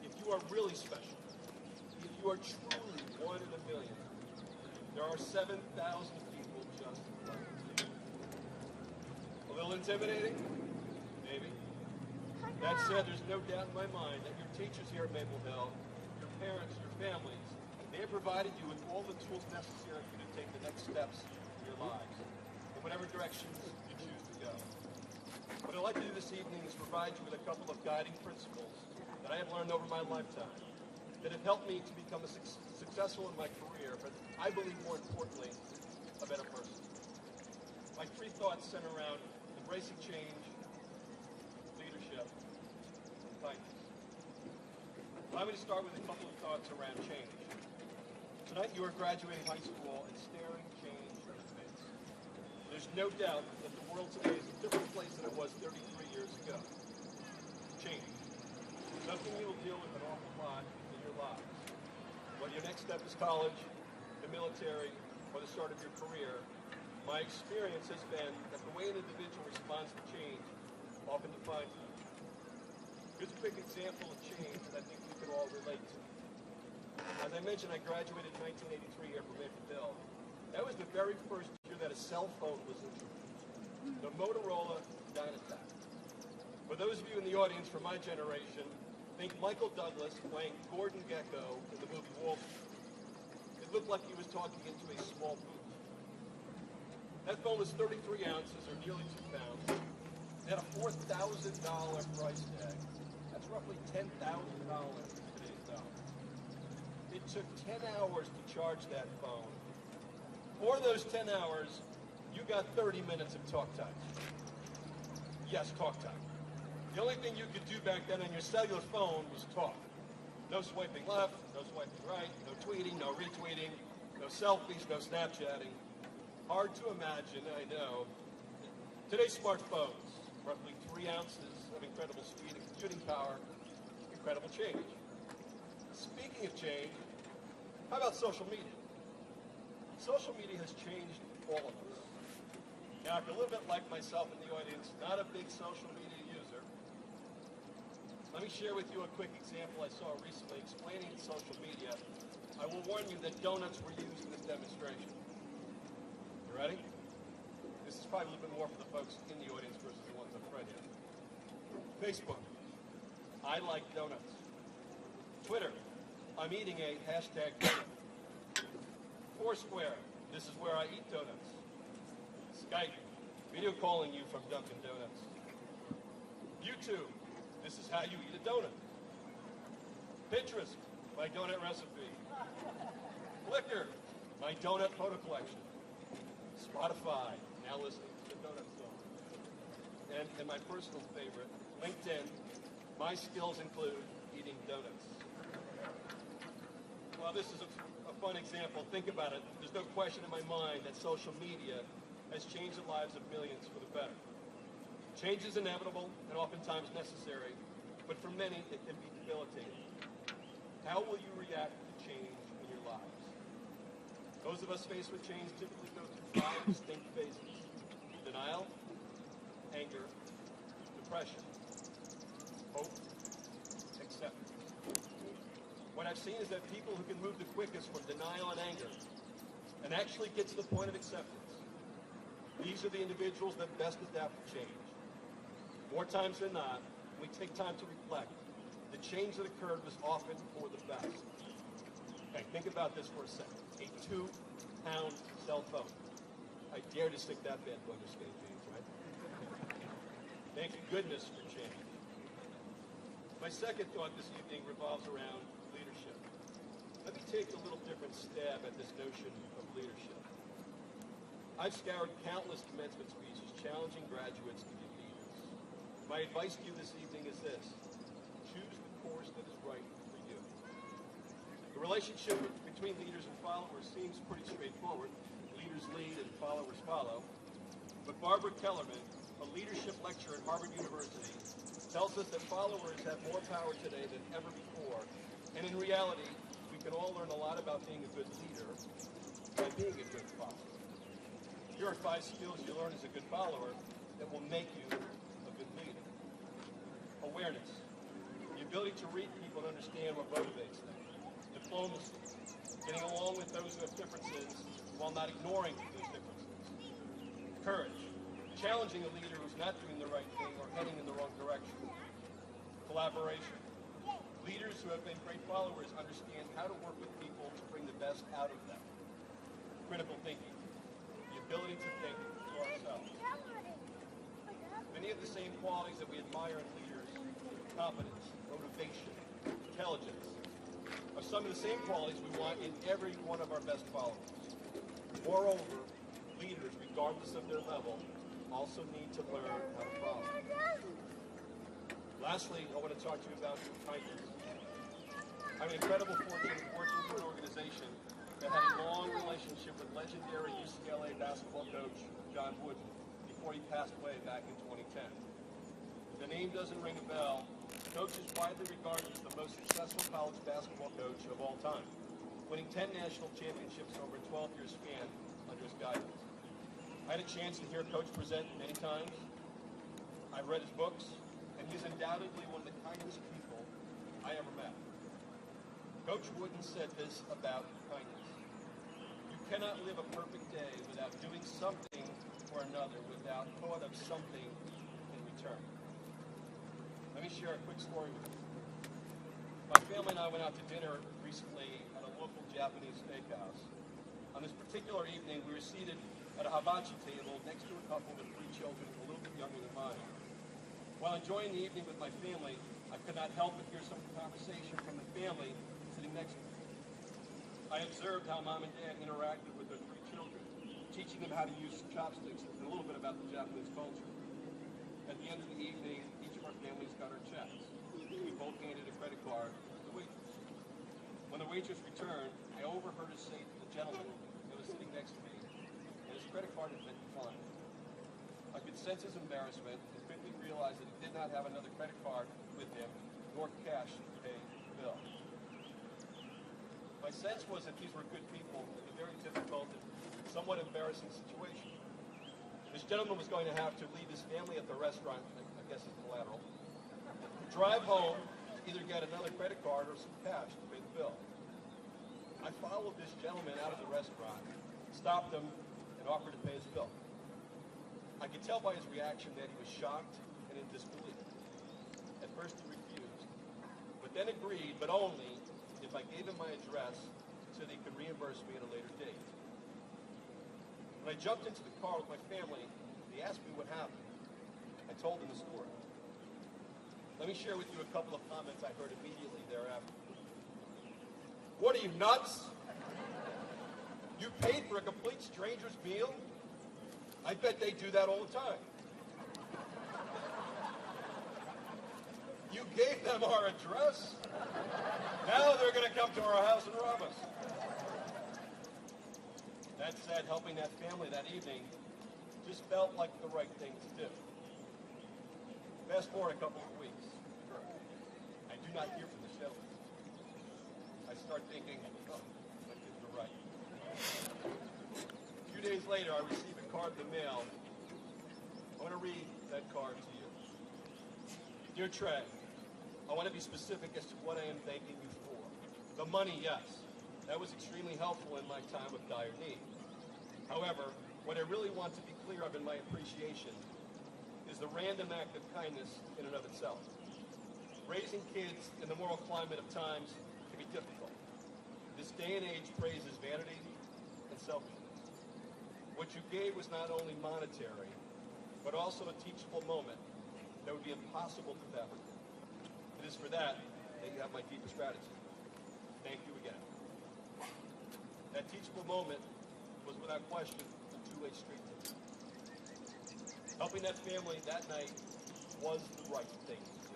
If you are really special, if you are truly one in a million, there are 7,000 people just like you. A little intimidating? Maybe. That said, there's no doubt in my mind that your teachers here at Maple Hill, your parents, your families, they have provided you with all the tools necessary for you to take the next steps in your lives, in whatever directions you choose to go. What I'd like to do this evening is provide you with a couple of guiding principles that I have learned over my lifetime that have helped me to become successful in my career, but I believe more importantly, a better person. My 3 thoughts center around embracing change, leadership, and kindness. Allow me to start with a couple of thoughts around change. Tonight you are graduating high school and staring change in the face. There's no doubt that the world today is a different place than it was 33 years ago. Change. Something you will deal with an awful lot in your lives. Whether your next step is college, the military, or the start of your career, my experience has been that the way an individual responds to change often defines them. Here's a quick example of change that I think we can all relate to. As I mentioned, I graduated in 1983 here from Maple Hill. That was the very first year that a cell phone was introduced, the Motorola Dynatac. For those of you in the audience from my generation, think Michael Douglas playing Gordon Gekko in the movie Wall Street. It looked like he was talking into a small booth. That phone was 33 ounces, or nearly 2 pounds. It had a $4,000 price tag. That's roughly $10,000 in today's dollars. It took 10 hours to charge that phone. For those 10 hours, you got 30 minutes of talk time. Yes, talk time. The only thing you could do back then on your cellular phone was talk. No swiping left, no swiping right, no tweeting, no retweeting, no selfies, no Snapchatting. Hard to imagine, I know. Today's smartphones, roughly 3 ounces of incredible speed and computing power, incredible change. Speaking of change, how about social media? Social media has changed all of us. Now, if you're a little bit like myself in the audience, not a big social media user, let me share with you a quick example I saw recently explaining social media. I will warn you that donuts were used in this demonstration. You ready? This is probably a little bit more for the folks in the audience versus the ones up front here. Facebook, I like donuts. Twitter, I'm eating a hashtag donut. Foursquare, this is where I eat donuts. Skype, video calling you from Dunkin' Donuts. YouTube, this is how you eat a donut. Pinterest, my donut recipe. Flickr, my donut photo collection. Spotify, now listening to the donut song. And my personal favorite, LinkedIn, my skills include eating donuts. While this is a fun example, think about it. There's no question in my mind that social media has changed the lives of millions for the better. Change is inevitable and oftentimes necessary, but for many it can be debilitating. How will you react to change in your lives? Those of us faced with change typically go through 5 distinct phases: denial, anger, depression, hope, acceptance. What I've seen is that people who can move the quickest from denial and anger and actually get to the point of acceptance, these are the individuals that best adapt to change. More times than not, when we take time to reflect, the the change that occurred was often for the best. Okay, think about this for a second. A 2-pound cell phone. I dare to stick that bad boy to skate games, right? Thank goodness for change. My second thought this evening revolves around leadership. Let me take a little different stab at this notion of leadership. I've scoured countless commencement speeches challenging graduates to be leaders. My advice to you this evening is this: choose the course that is right for you. The relationship between leaders and followers seems pretty straightforward. Leaders lead and followers follow. But Barbara Kellerman, a leadership lecturer at Harvard University, tells us that followers have more power today than ever before. And in reality, we can all learn a lot about being a good leader by being a good follower. Here are 5 skills you learn as a good follower that will make you a good leader. Awareness. The ability to read people and understand what motivates them. Diplomacy. Getting along with those who have differences while not ignoring those differences. Courage. Challenging a leader who's not doing the right thing or heading in the wrong direction. Collaboration. Leaders who have been great followers understand how to work with people to bring the best out of them. Critical thinking. The ability to think for ourselves. Many of the same qualities that we admire in leaders, competence, motivation, intelligence, are some of the same qualities we want in every one of our best followers. Moreover, leaders, regardless of their level, also need to learn how to follow. Lastly, I want to talk to you about kindness. I have an incredible fortune of working for an organization that had a long relationship with legendary UCLA basketball coach John Wooden before he passed away back in 2010. If the name doesn't ring a bell, the coach is widely regarded as the most successful college basketball coach of all time, winning 10 national championships over a 12-year span under his guidance. I had a chance to hear Coach present many times. I've read his books, and he's undoubtedly one of the kindest people I ever met. Coach Wooden said this about kindness: you cannot live a perfect day without doing something for another, without thought of something in return. Let me share a quick story with you. My family and I went out to dinner recently at a local Japanese steakhouse. On this particular evening, we were seated at a hibachi table next to a couple with 3 children a little bit younger than mine. While enjoying the evening with my family, I could not help but hear some conversation from the family sitting next to me. I observed how Mom and Dad interacted with their 3 children, teaching them how to use chopsticks and a little bit about the Japanese culture. At the end of the evening, each of our families got our checks. We both handed a credit card to the waitress. When the waitress returned, I overheard her say to the gentleman that was sitting next to me, his credit card had been declined. I could sense his embarrassment and quickly realized that he did not have another credit card with him, nor cash to pay the bill. My sense was that these were good people in a very difficult and somewhat embarrassing situation. This gentleman was going to have to leave his family at the restaurant, I guess as collateral, drive home to either get another credit card or some cash to pay the bill. I followed this gentleman out of the restaurant, stopped him, and offered to pay his bill. I could tell by his reaction that he was shocked and in disbelief. At first he refused, but then agreed, but only if I gave him my address so that he could reimburse me at a later date. When I jumped into the car with my family, they asked me what happened. I told them the story. Let me share with you a couple of comments I heard immediately thereafter. What are you, nuts? You paid for a complete stranger's meal? I bet they do that all the time. You gave them our address? Now they're going to come to our house and rob us. That said, helping that family that evening just felt like the right thing to do. Fast forward a couple of weeks. I do not hear from the gentleman. I start thinking, oh, my kids were right. A few days later, I receive a card in the mail. I want to read that card to you. Dear Trey, I want to be specific as to what I am thanking you for. The money, yes. That was extremely helpful in my time of dire need. However, what I really want to be clear of in my appreciation is the random act of kindness in and of itself. Raising kids in the moral climate of times can be difficult. This day and age praises vanity and selfishness. What you gave was not only monetary, but also a teachable moment that would be impossible to fabricate. It is for that you have my deepest gratitude. Thank you again. That teachable moment was without question a two-way street to me. Helping that family that night was the right thing to do.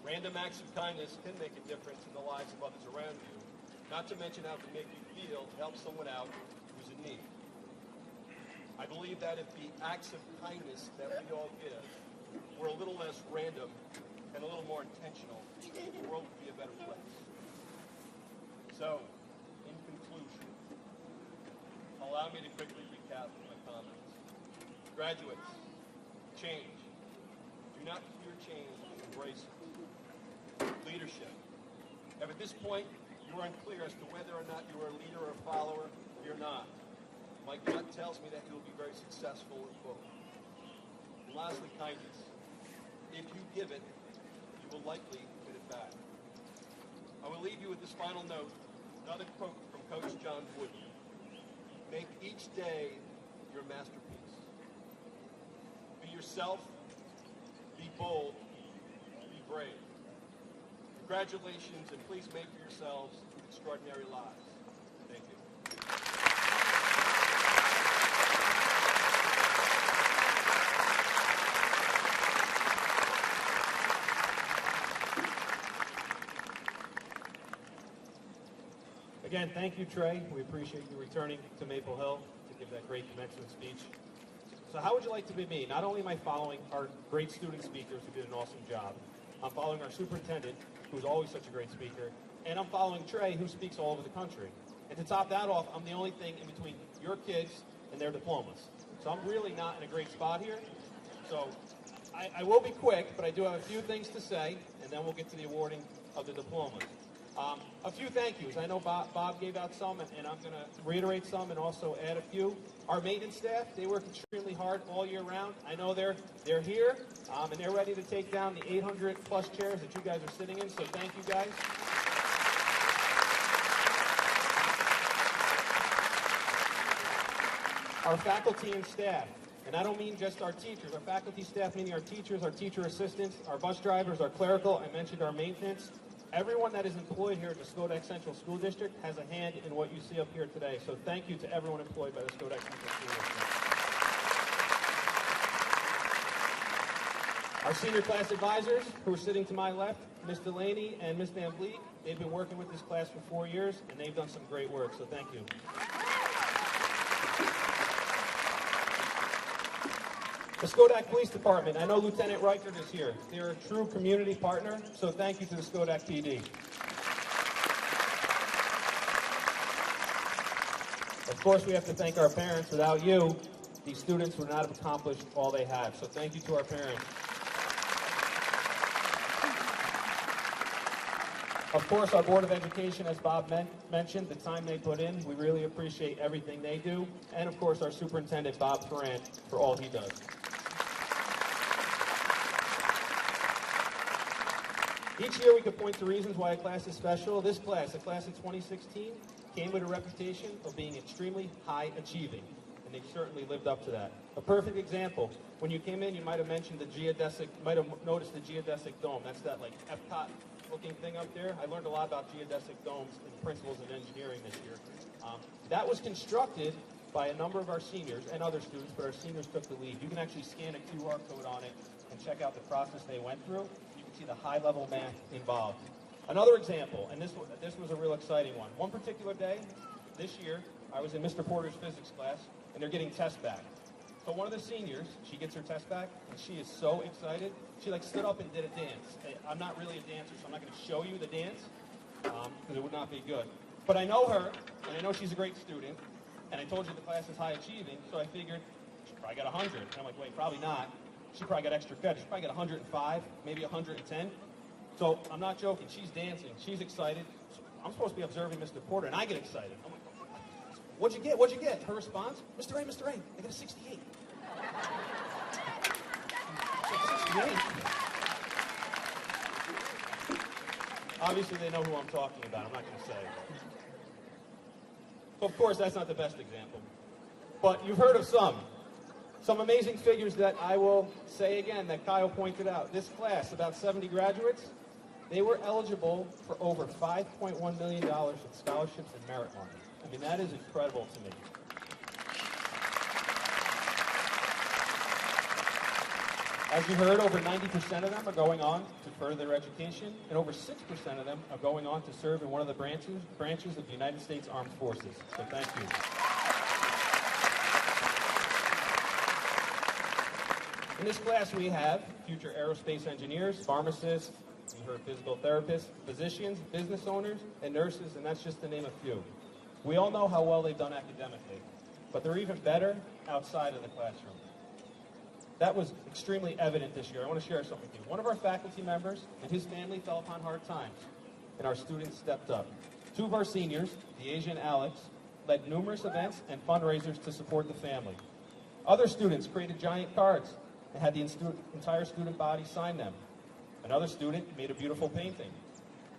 Random acts of kindness can make a difference in the lives of others around you, not to mention how it can make you feel to help someone out who's in need. I believe that if the acts of kindness that we all give were a little less random and a little more intentional, the world would be a better place. So, in conclusion, allow me to quickly recap my comments. Graduates, change. Do not fear change, embrace it. Leadership. If at this point you are unclear as to whether or not you are a leader or a follower, you're not. My gut tells me that you will be very successful in both. And lastly, kindness. If you give it, you will likely get it back. I will leave you with this final note, another quote from Coach John Wooden. Make each day your masterpiece. Be yourself, be bold, be brave. Congratulations, and please make for yourselves extraordinary lives. Thank you. Again, thank you, Trey. We appreciate you returning to Maple Hill to give that great commencement speech. So how would you like to be me? Not only am I following our great student speakers who did an awesome job, I'm following our superintendent, who's always such a great speaker, and I'm following Trey, who speaks all over the country. And to top that off, I'm the only thing in between your kids and their diplomas. So I'm really not in a great spot here. So I will be quick, but I do have a few things to say, and then we'll get to the awarding of the diplomas. A few thank yous. I know Bob gave out some, and I'm going to reiterate some and also add a few. Our maintenance staff, they work extremely hard all year round. I know they're here, and they're ready to take down the 800-plus chairs that you guys are sitting in, so thank you guys. Our faculty and staff, and I don't mean just our teachers. Our faculty staff, meaning our teachers, our teacher assistants, our bus drivers, our clerical, I mentioned our maintenance. Everyone that is employed here at the Schodack Central School District has a hand in what you see up here today. So thank you to everyone employed by the Schodack Central School District. Our senior class advisors, who are sitting to my left, Ms. Delaney and Ms. Van Vliet, they've been working with this class for 4 years, and they've done some great work, so thank you. The Schodack Police Department, I know Lieutenant Reichert is here. They're a true community partner, so thank you to the Schodack PD. Of course, we have to thank our parents. Without you, these students would not have accomplished all they have, so thank you to our parents. Of course, our Board of Education, as Bob mentioned, the time they put in, we really appreciate everything they do. And of course, our Superintendent, Bob Ferrand, for all he does. Each year we could point to reasons why a class is special. This class, the class of 2016, came with a reputation of being extremely high achieving, and they've certainly lived up to that. A perfect example, when you came in, you might have mentioned the geodesic, might have noticed the geodesic dome. That's that like Epcot looking thing up there. I learned a lot about geodesic domes and principles of engineering this year. That was constructed by a number of our seniors and other students, but our seniors took the lead. You can actually scan a QR code on it and check out the process they went through. See the high-level math involved. Another example, and this was a real exciting one. One particular day, this year, I was in Mr. Porter's physics class, and they're getting tests back. So one of the seniors, she gets her test back, and she is so excited. She stood up and did a dance. I'm not really a dancer, so I'm not going to show you the dance, because it would not be good. But I know her, and I know she's a great student, and I told you the class is high achieving, so I figured she probably got 100. And I'm like, wait, probably not. She probably got extra credit. She probably got 105, maybe 110. So I'm not joking. She's dancing. She's excited. So I'm supposed to be observing Mr. Porter, and I get excited. I'm like, what'd you get? What'd you get? Her response, Mr. A, I got a 68. 68. Obviously, they know who I'm talking about. I'm not going to say. So, of course, that's not the best example. But you've heard of some. Some amazing figures that I will say again that Kyle pointed out. This class, about 70 graduates, they were eligible for over $5.1 million in scholarships and merit money. I mean, that is incredible to me. As you heard, over 90% of them are going on to further their education, and over 6% of them are going on to serve in one of the branches of the United States Armed Forces. So thank you. In this class, we have future aerospace engineers, pharmacists, you heard physical therapists, physicians, business owners, and nurses, and that's just to name a few. We all know how well they've done academically, but they're even better outside of the classroom. That was extremely evident this year. I want to share something with you. One of our faculty members and his family fell upon hard times, and our students stepped up. Two of our seniors, Deasia and Alex, led numerous events and fundraisers to support the family. Other students created giant cards and had the entire student body sign them. Another student made a beautiful painting.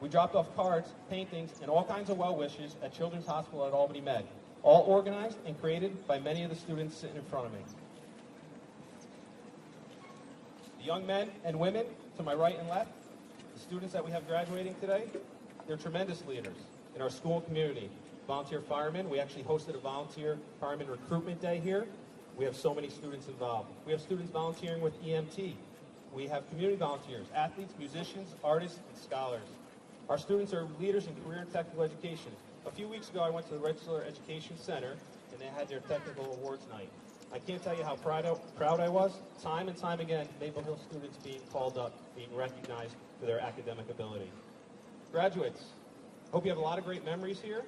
We dropped off cards, paintings, and all kinds of well wishes at Children's Hospital at Albany Med, all organized and created by many of the students sitting in front of me. The young men and women to my right and left, the students that we have graduating today, they're tremendous leaders in our school and community. Volunteer firemen, we actually hosted a volunteer fireman recruitment day here. We have so many students involved. We have students volunteering with EMT. We have community volunteers, athletes, musicians, artists, and scholars. Our students are leaders in career and technical education. A few weeks ago, I went to the Rensselaer Education Center, and they had their technical awards night. I can't tell you how proud I was. Time and time again, Maple Hill students being called up, being recognized for their academic ability. Graduates, hope you have a lot of great memories here,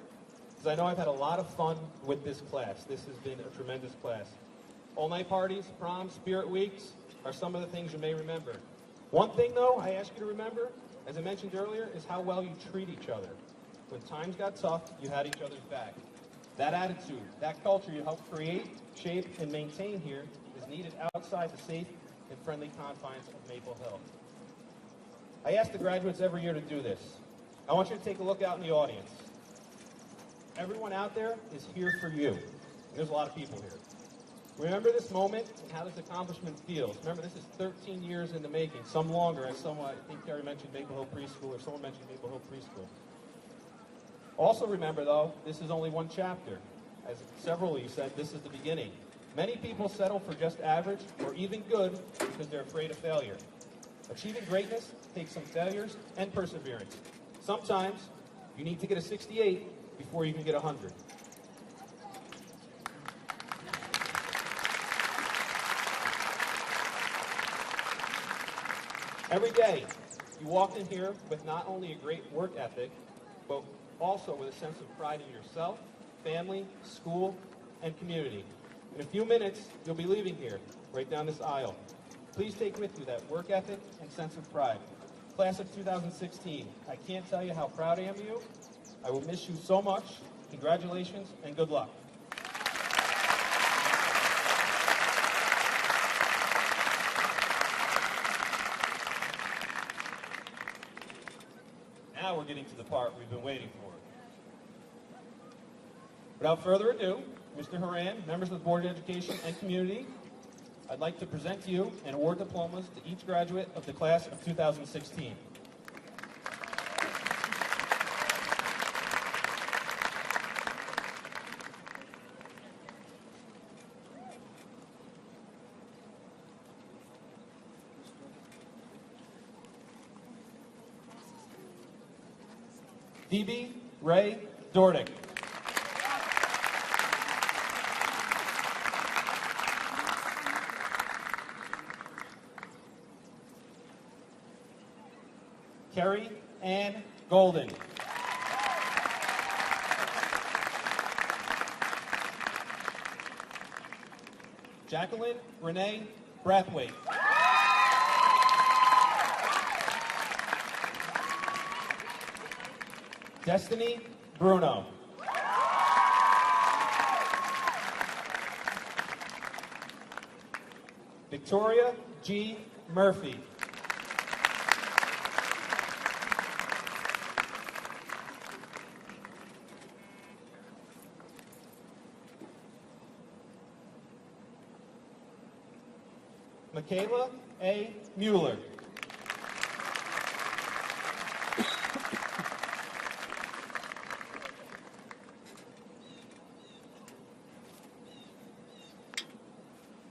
because I know I've had a lot of fun with this class. This has been a tremendous class. All-night parties, proms, spirit weeks are some of the things you may remember. One thing, though, I ask you to remember, as I mentioned earlier, is how well you treat each other. When times got tough, you had each other's back. That attitude, that culture you helped create, shape, and maintain here is needed outside the safe and friendly confines of Maple Hill. I ask the graduates every year to do this. I want you to take a look out in the audience. Everyone out there is here for you. There's a lot of people here. Remember this moment and how this accomplishment feels. Remember, this is 13 years in the making, some longer, as someone, I think Carrie mentioned Maple Hill Preschool, or someone mentioned Maple Hill Preschool. Also remember, though, this is only one chapter. As several of you said, this is the beginning. Many people settle for just average or even good because they're afraid of failure. Achieving greatness takes some failures and perseverance. Sometimes you need to get a 68 before you can get 100. Every day, you walk in here with not only a great work ethic, but also with a sense of pride in yourself, family, school, and community. In a few minutes, you'll be leaving here, right down this aisle. Please take with you that work ethic and sense of pride. Class of 2016, I can't tell you how proud I am of you. I will miss you so much. Congratulations and good luck. Now we're getting to the part we've been waiting for. Without further ado, Mr. Horan, members of the Board of Education and Community, I'd like to present to you and award diplomas to each graduate of the class of 2016. Phoebe Ray Dordick. Carrie Ann Golden. Jacqueline Renee Brathwaite. Destiny Bruno. Victoria G. Murphy. Michaela A. Mueller.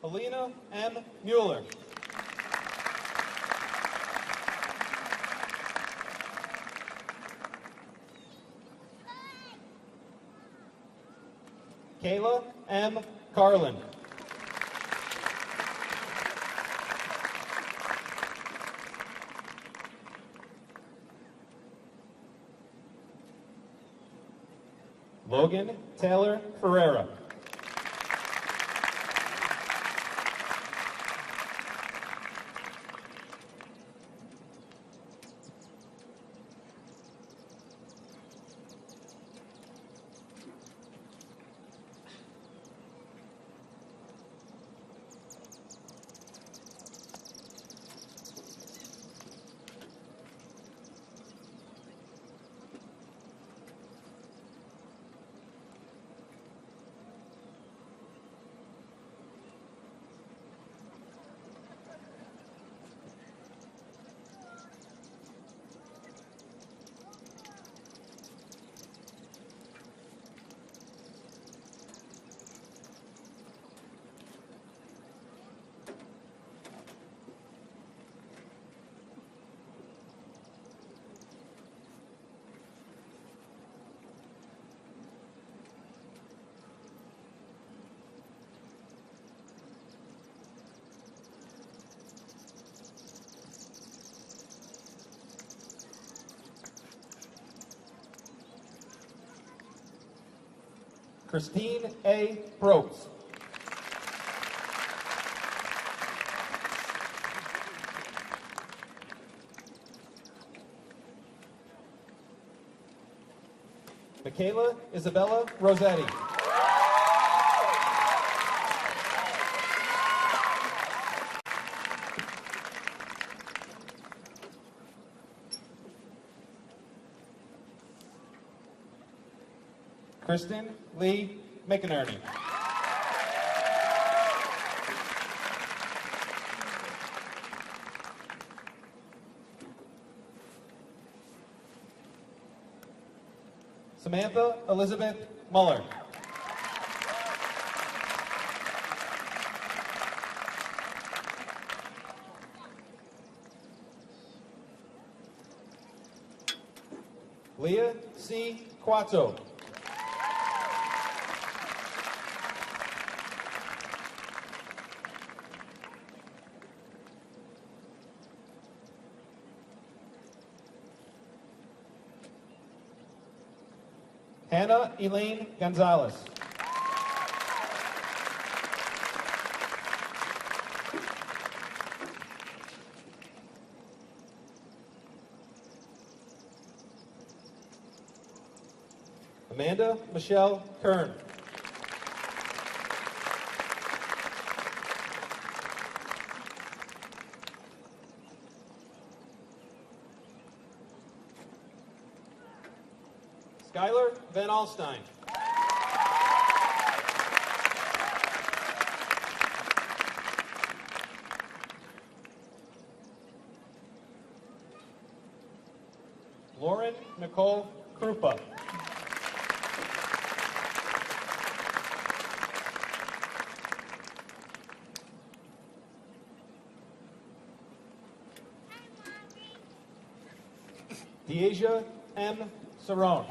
Alina M. Mueller. Kayla M. Carlin. Logan Taylor Ferreira. Christine A. Brooks. Michaela Isabella Rossetti. Kristen Lee McInerney. Samantha Elizabeth Muller. Leah C. Quatto. Hannah Elaine Gonzalez. Amanda Michelle Kern. Skylar Van Alstein. Lauren Nicole Krupa. Deasia M. Cerrone.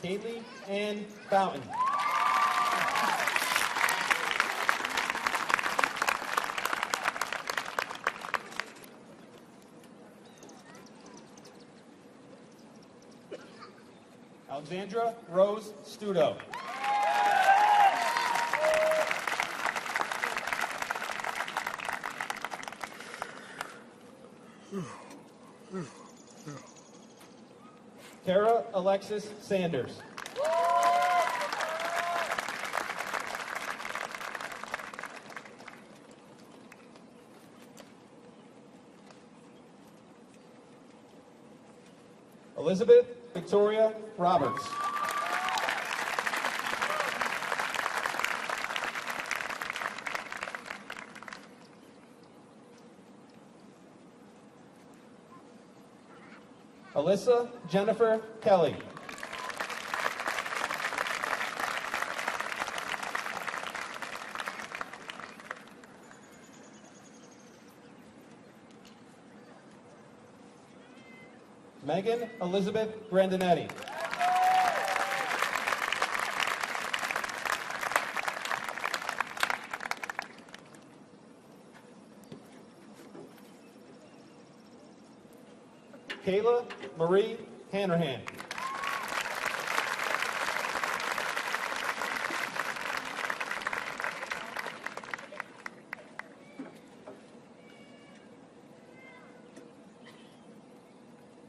Kaylee Ann Fountain. Alexandra Rose Studo. Tara Alexis Sanders. Elizabeth Victoria Roberts. Alyssa Jennifer Kelly. Megan Elizabeth Grandinetti. Kayla Marie Hanrahan.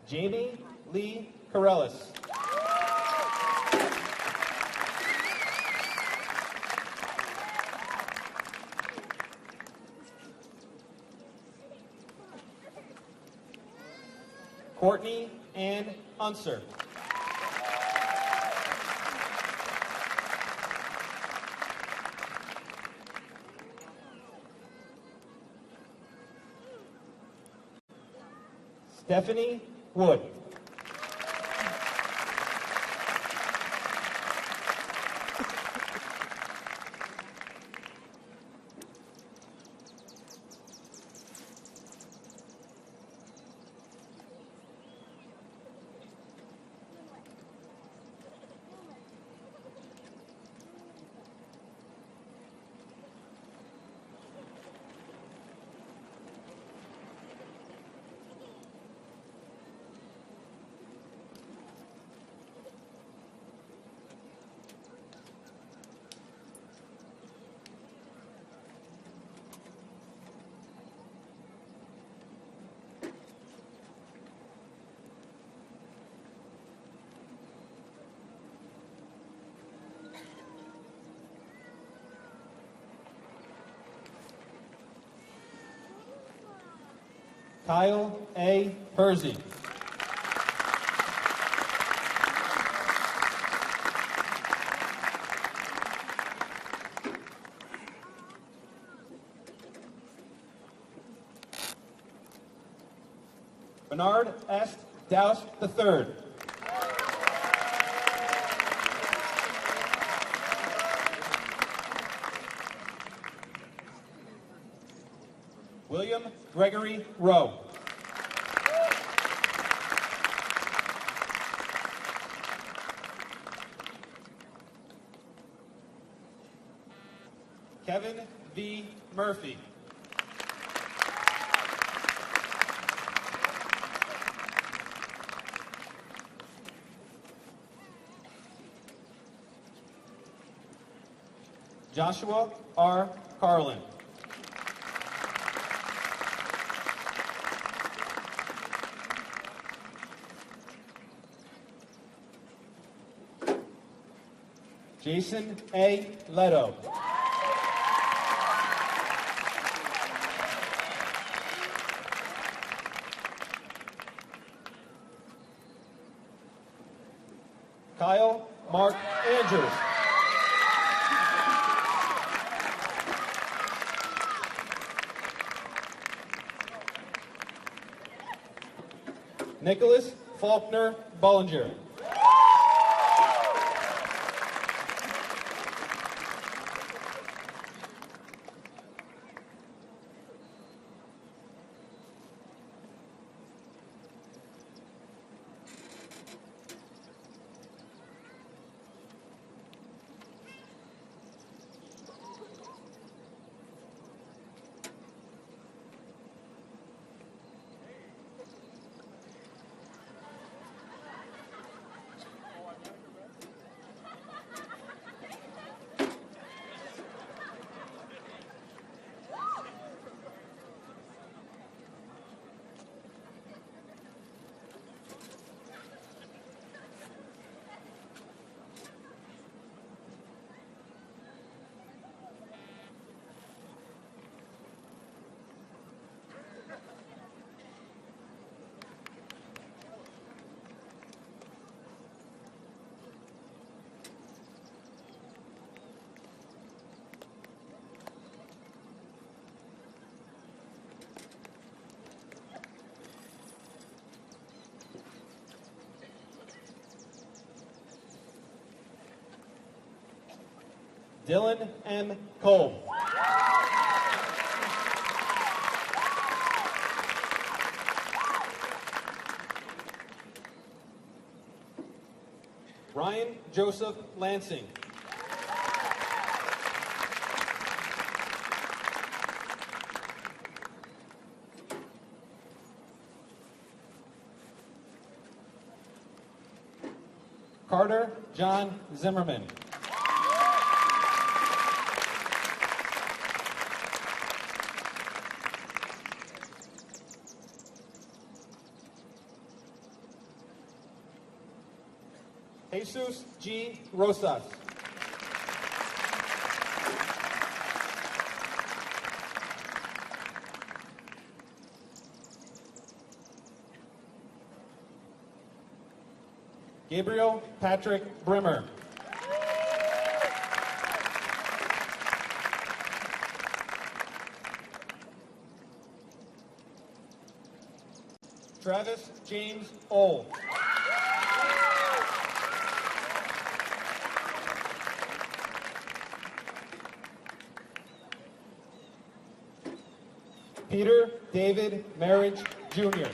Jamie Lee Corellis. Courtney Ann Unser. Stephanie Wood. Kyle A. Hersey. Bernard S. Douse III. William Gregory Rowe. Kevin V. Murphy. Joshua R. Carlin. Jason A. Leto. Kyle Mark Andrews. Nicholas Faulkner Bollinger. Dylan M. Kolb. Ryan Joseph Lansing. Carter John Zimmerman. Jesus G. Rosas. Gabriel Patrick Brimmer. Travis James Ohl. Peter David Marriage, Jr.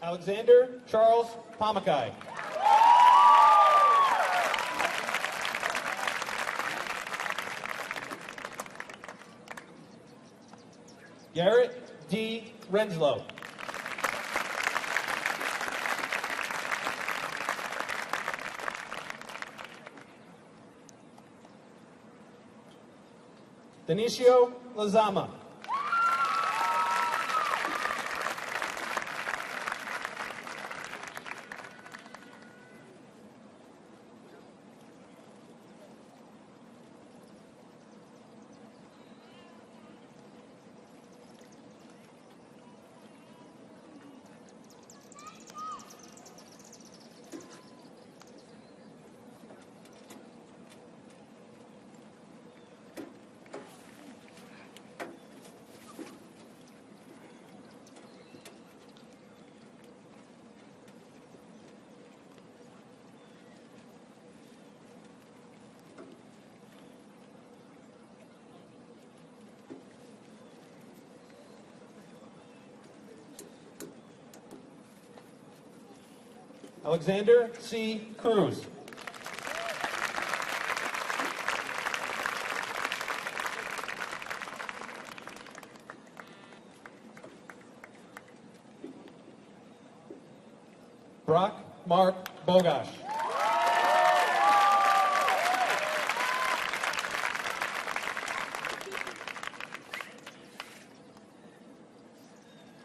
Alexander Charles Pomakai. Garrett D. Renslow. Denicio Lazama. Alexander C. Cruz. Brock Mark Bogash.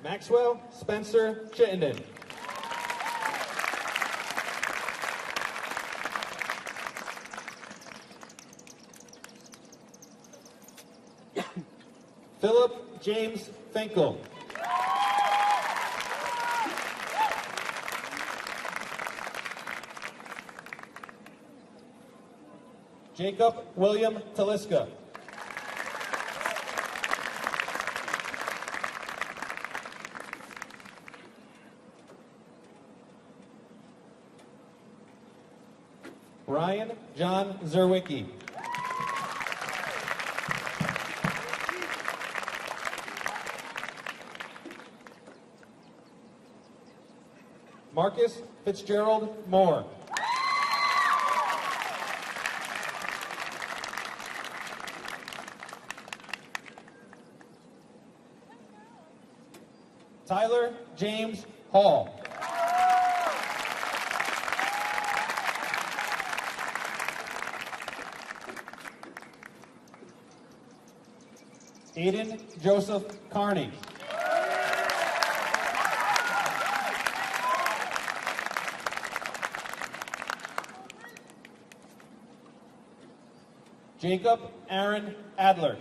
Maxwell Spencer Chittenden. Philip James Finkel. Jacob William Taliska. Brian John Zerwicki. Marcus Fitzgerald Moore. Tyler James Hall. Aiden Joseph Carney. Jacob Aaron Adler.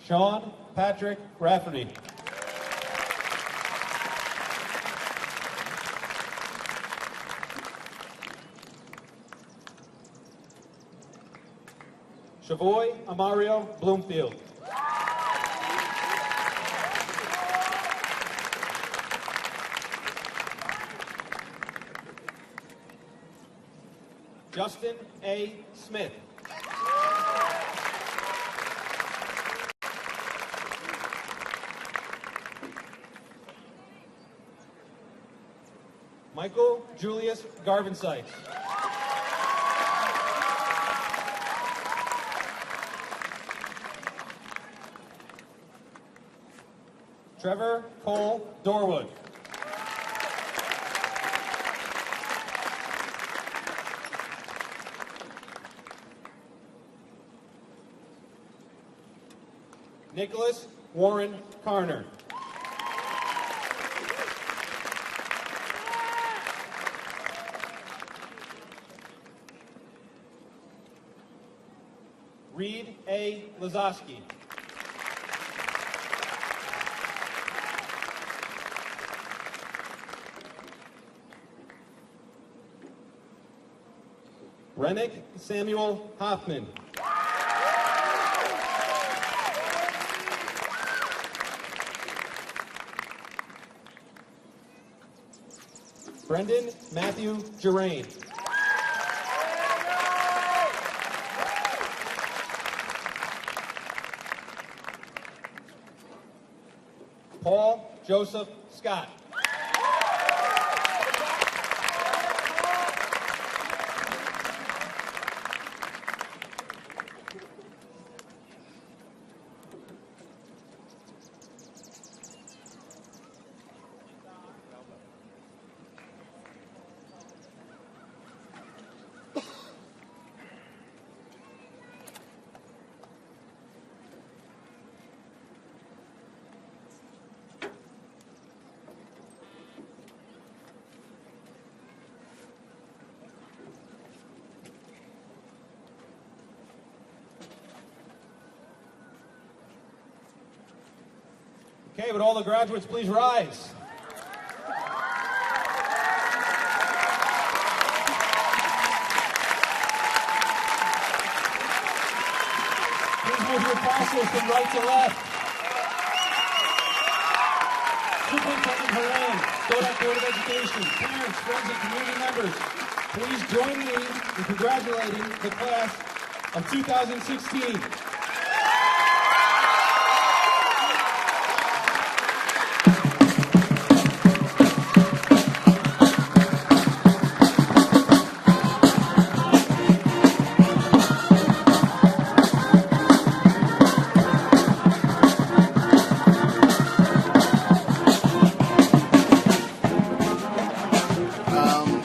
Sean Patrick Rafferty. Shavoy Amario Bloomfield. Justin A. Smith. Michael Julius Garvin Sykes. Trevor Cole Dorwood. Nicholas Warren Carner. Reed A. Lazowski. Rennick Samuel Hoffman. Brendan Matthew Gerain. Paul Joseph Scott. Okay, would all the graduates please rise? Please move your apostles from right to left. Superintendent Haran, Stoddard Board of Education, parents, friends, and community members, please join me in congratulating the class of 2016.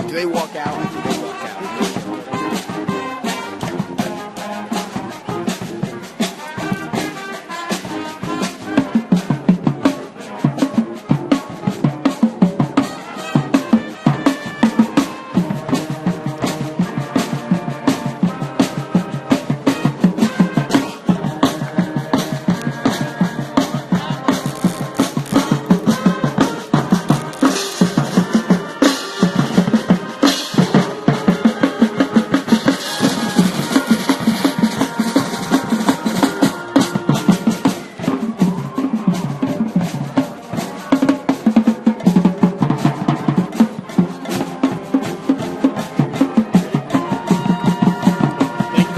Do they walk out? They walk out.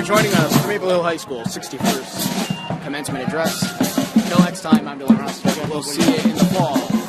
Joining us from Maple Hill High School, 61st commencement address. Until next time, I'm Dylan Ross. We'll see you in the fall.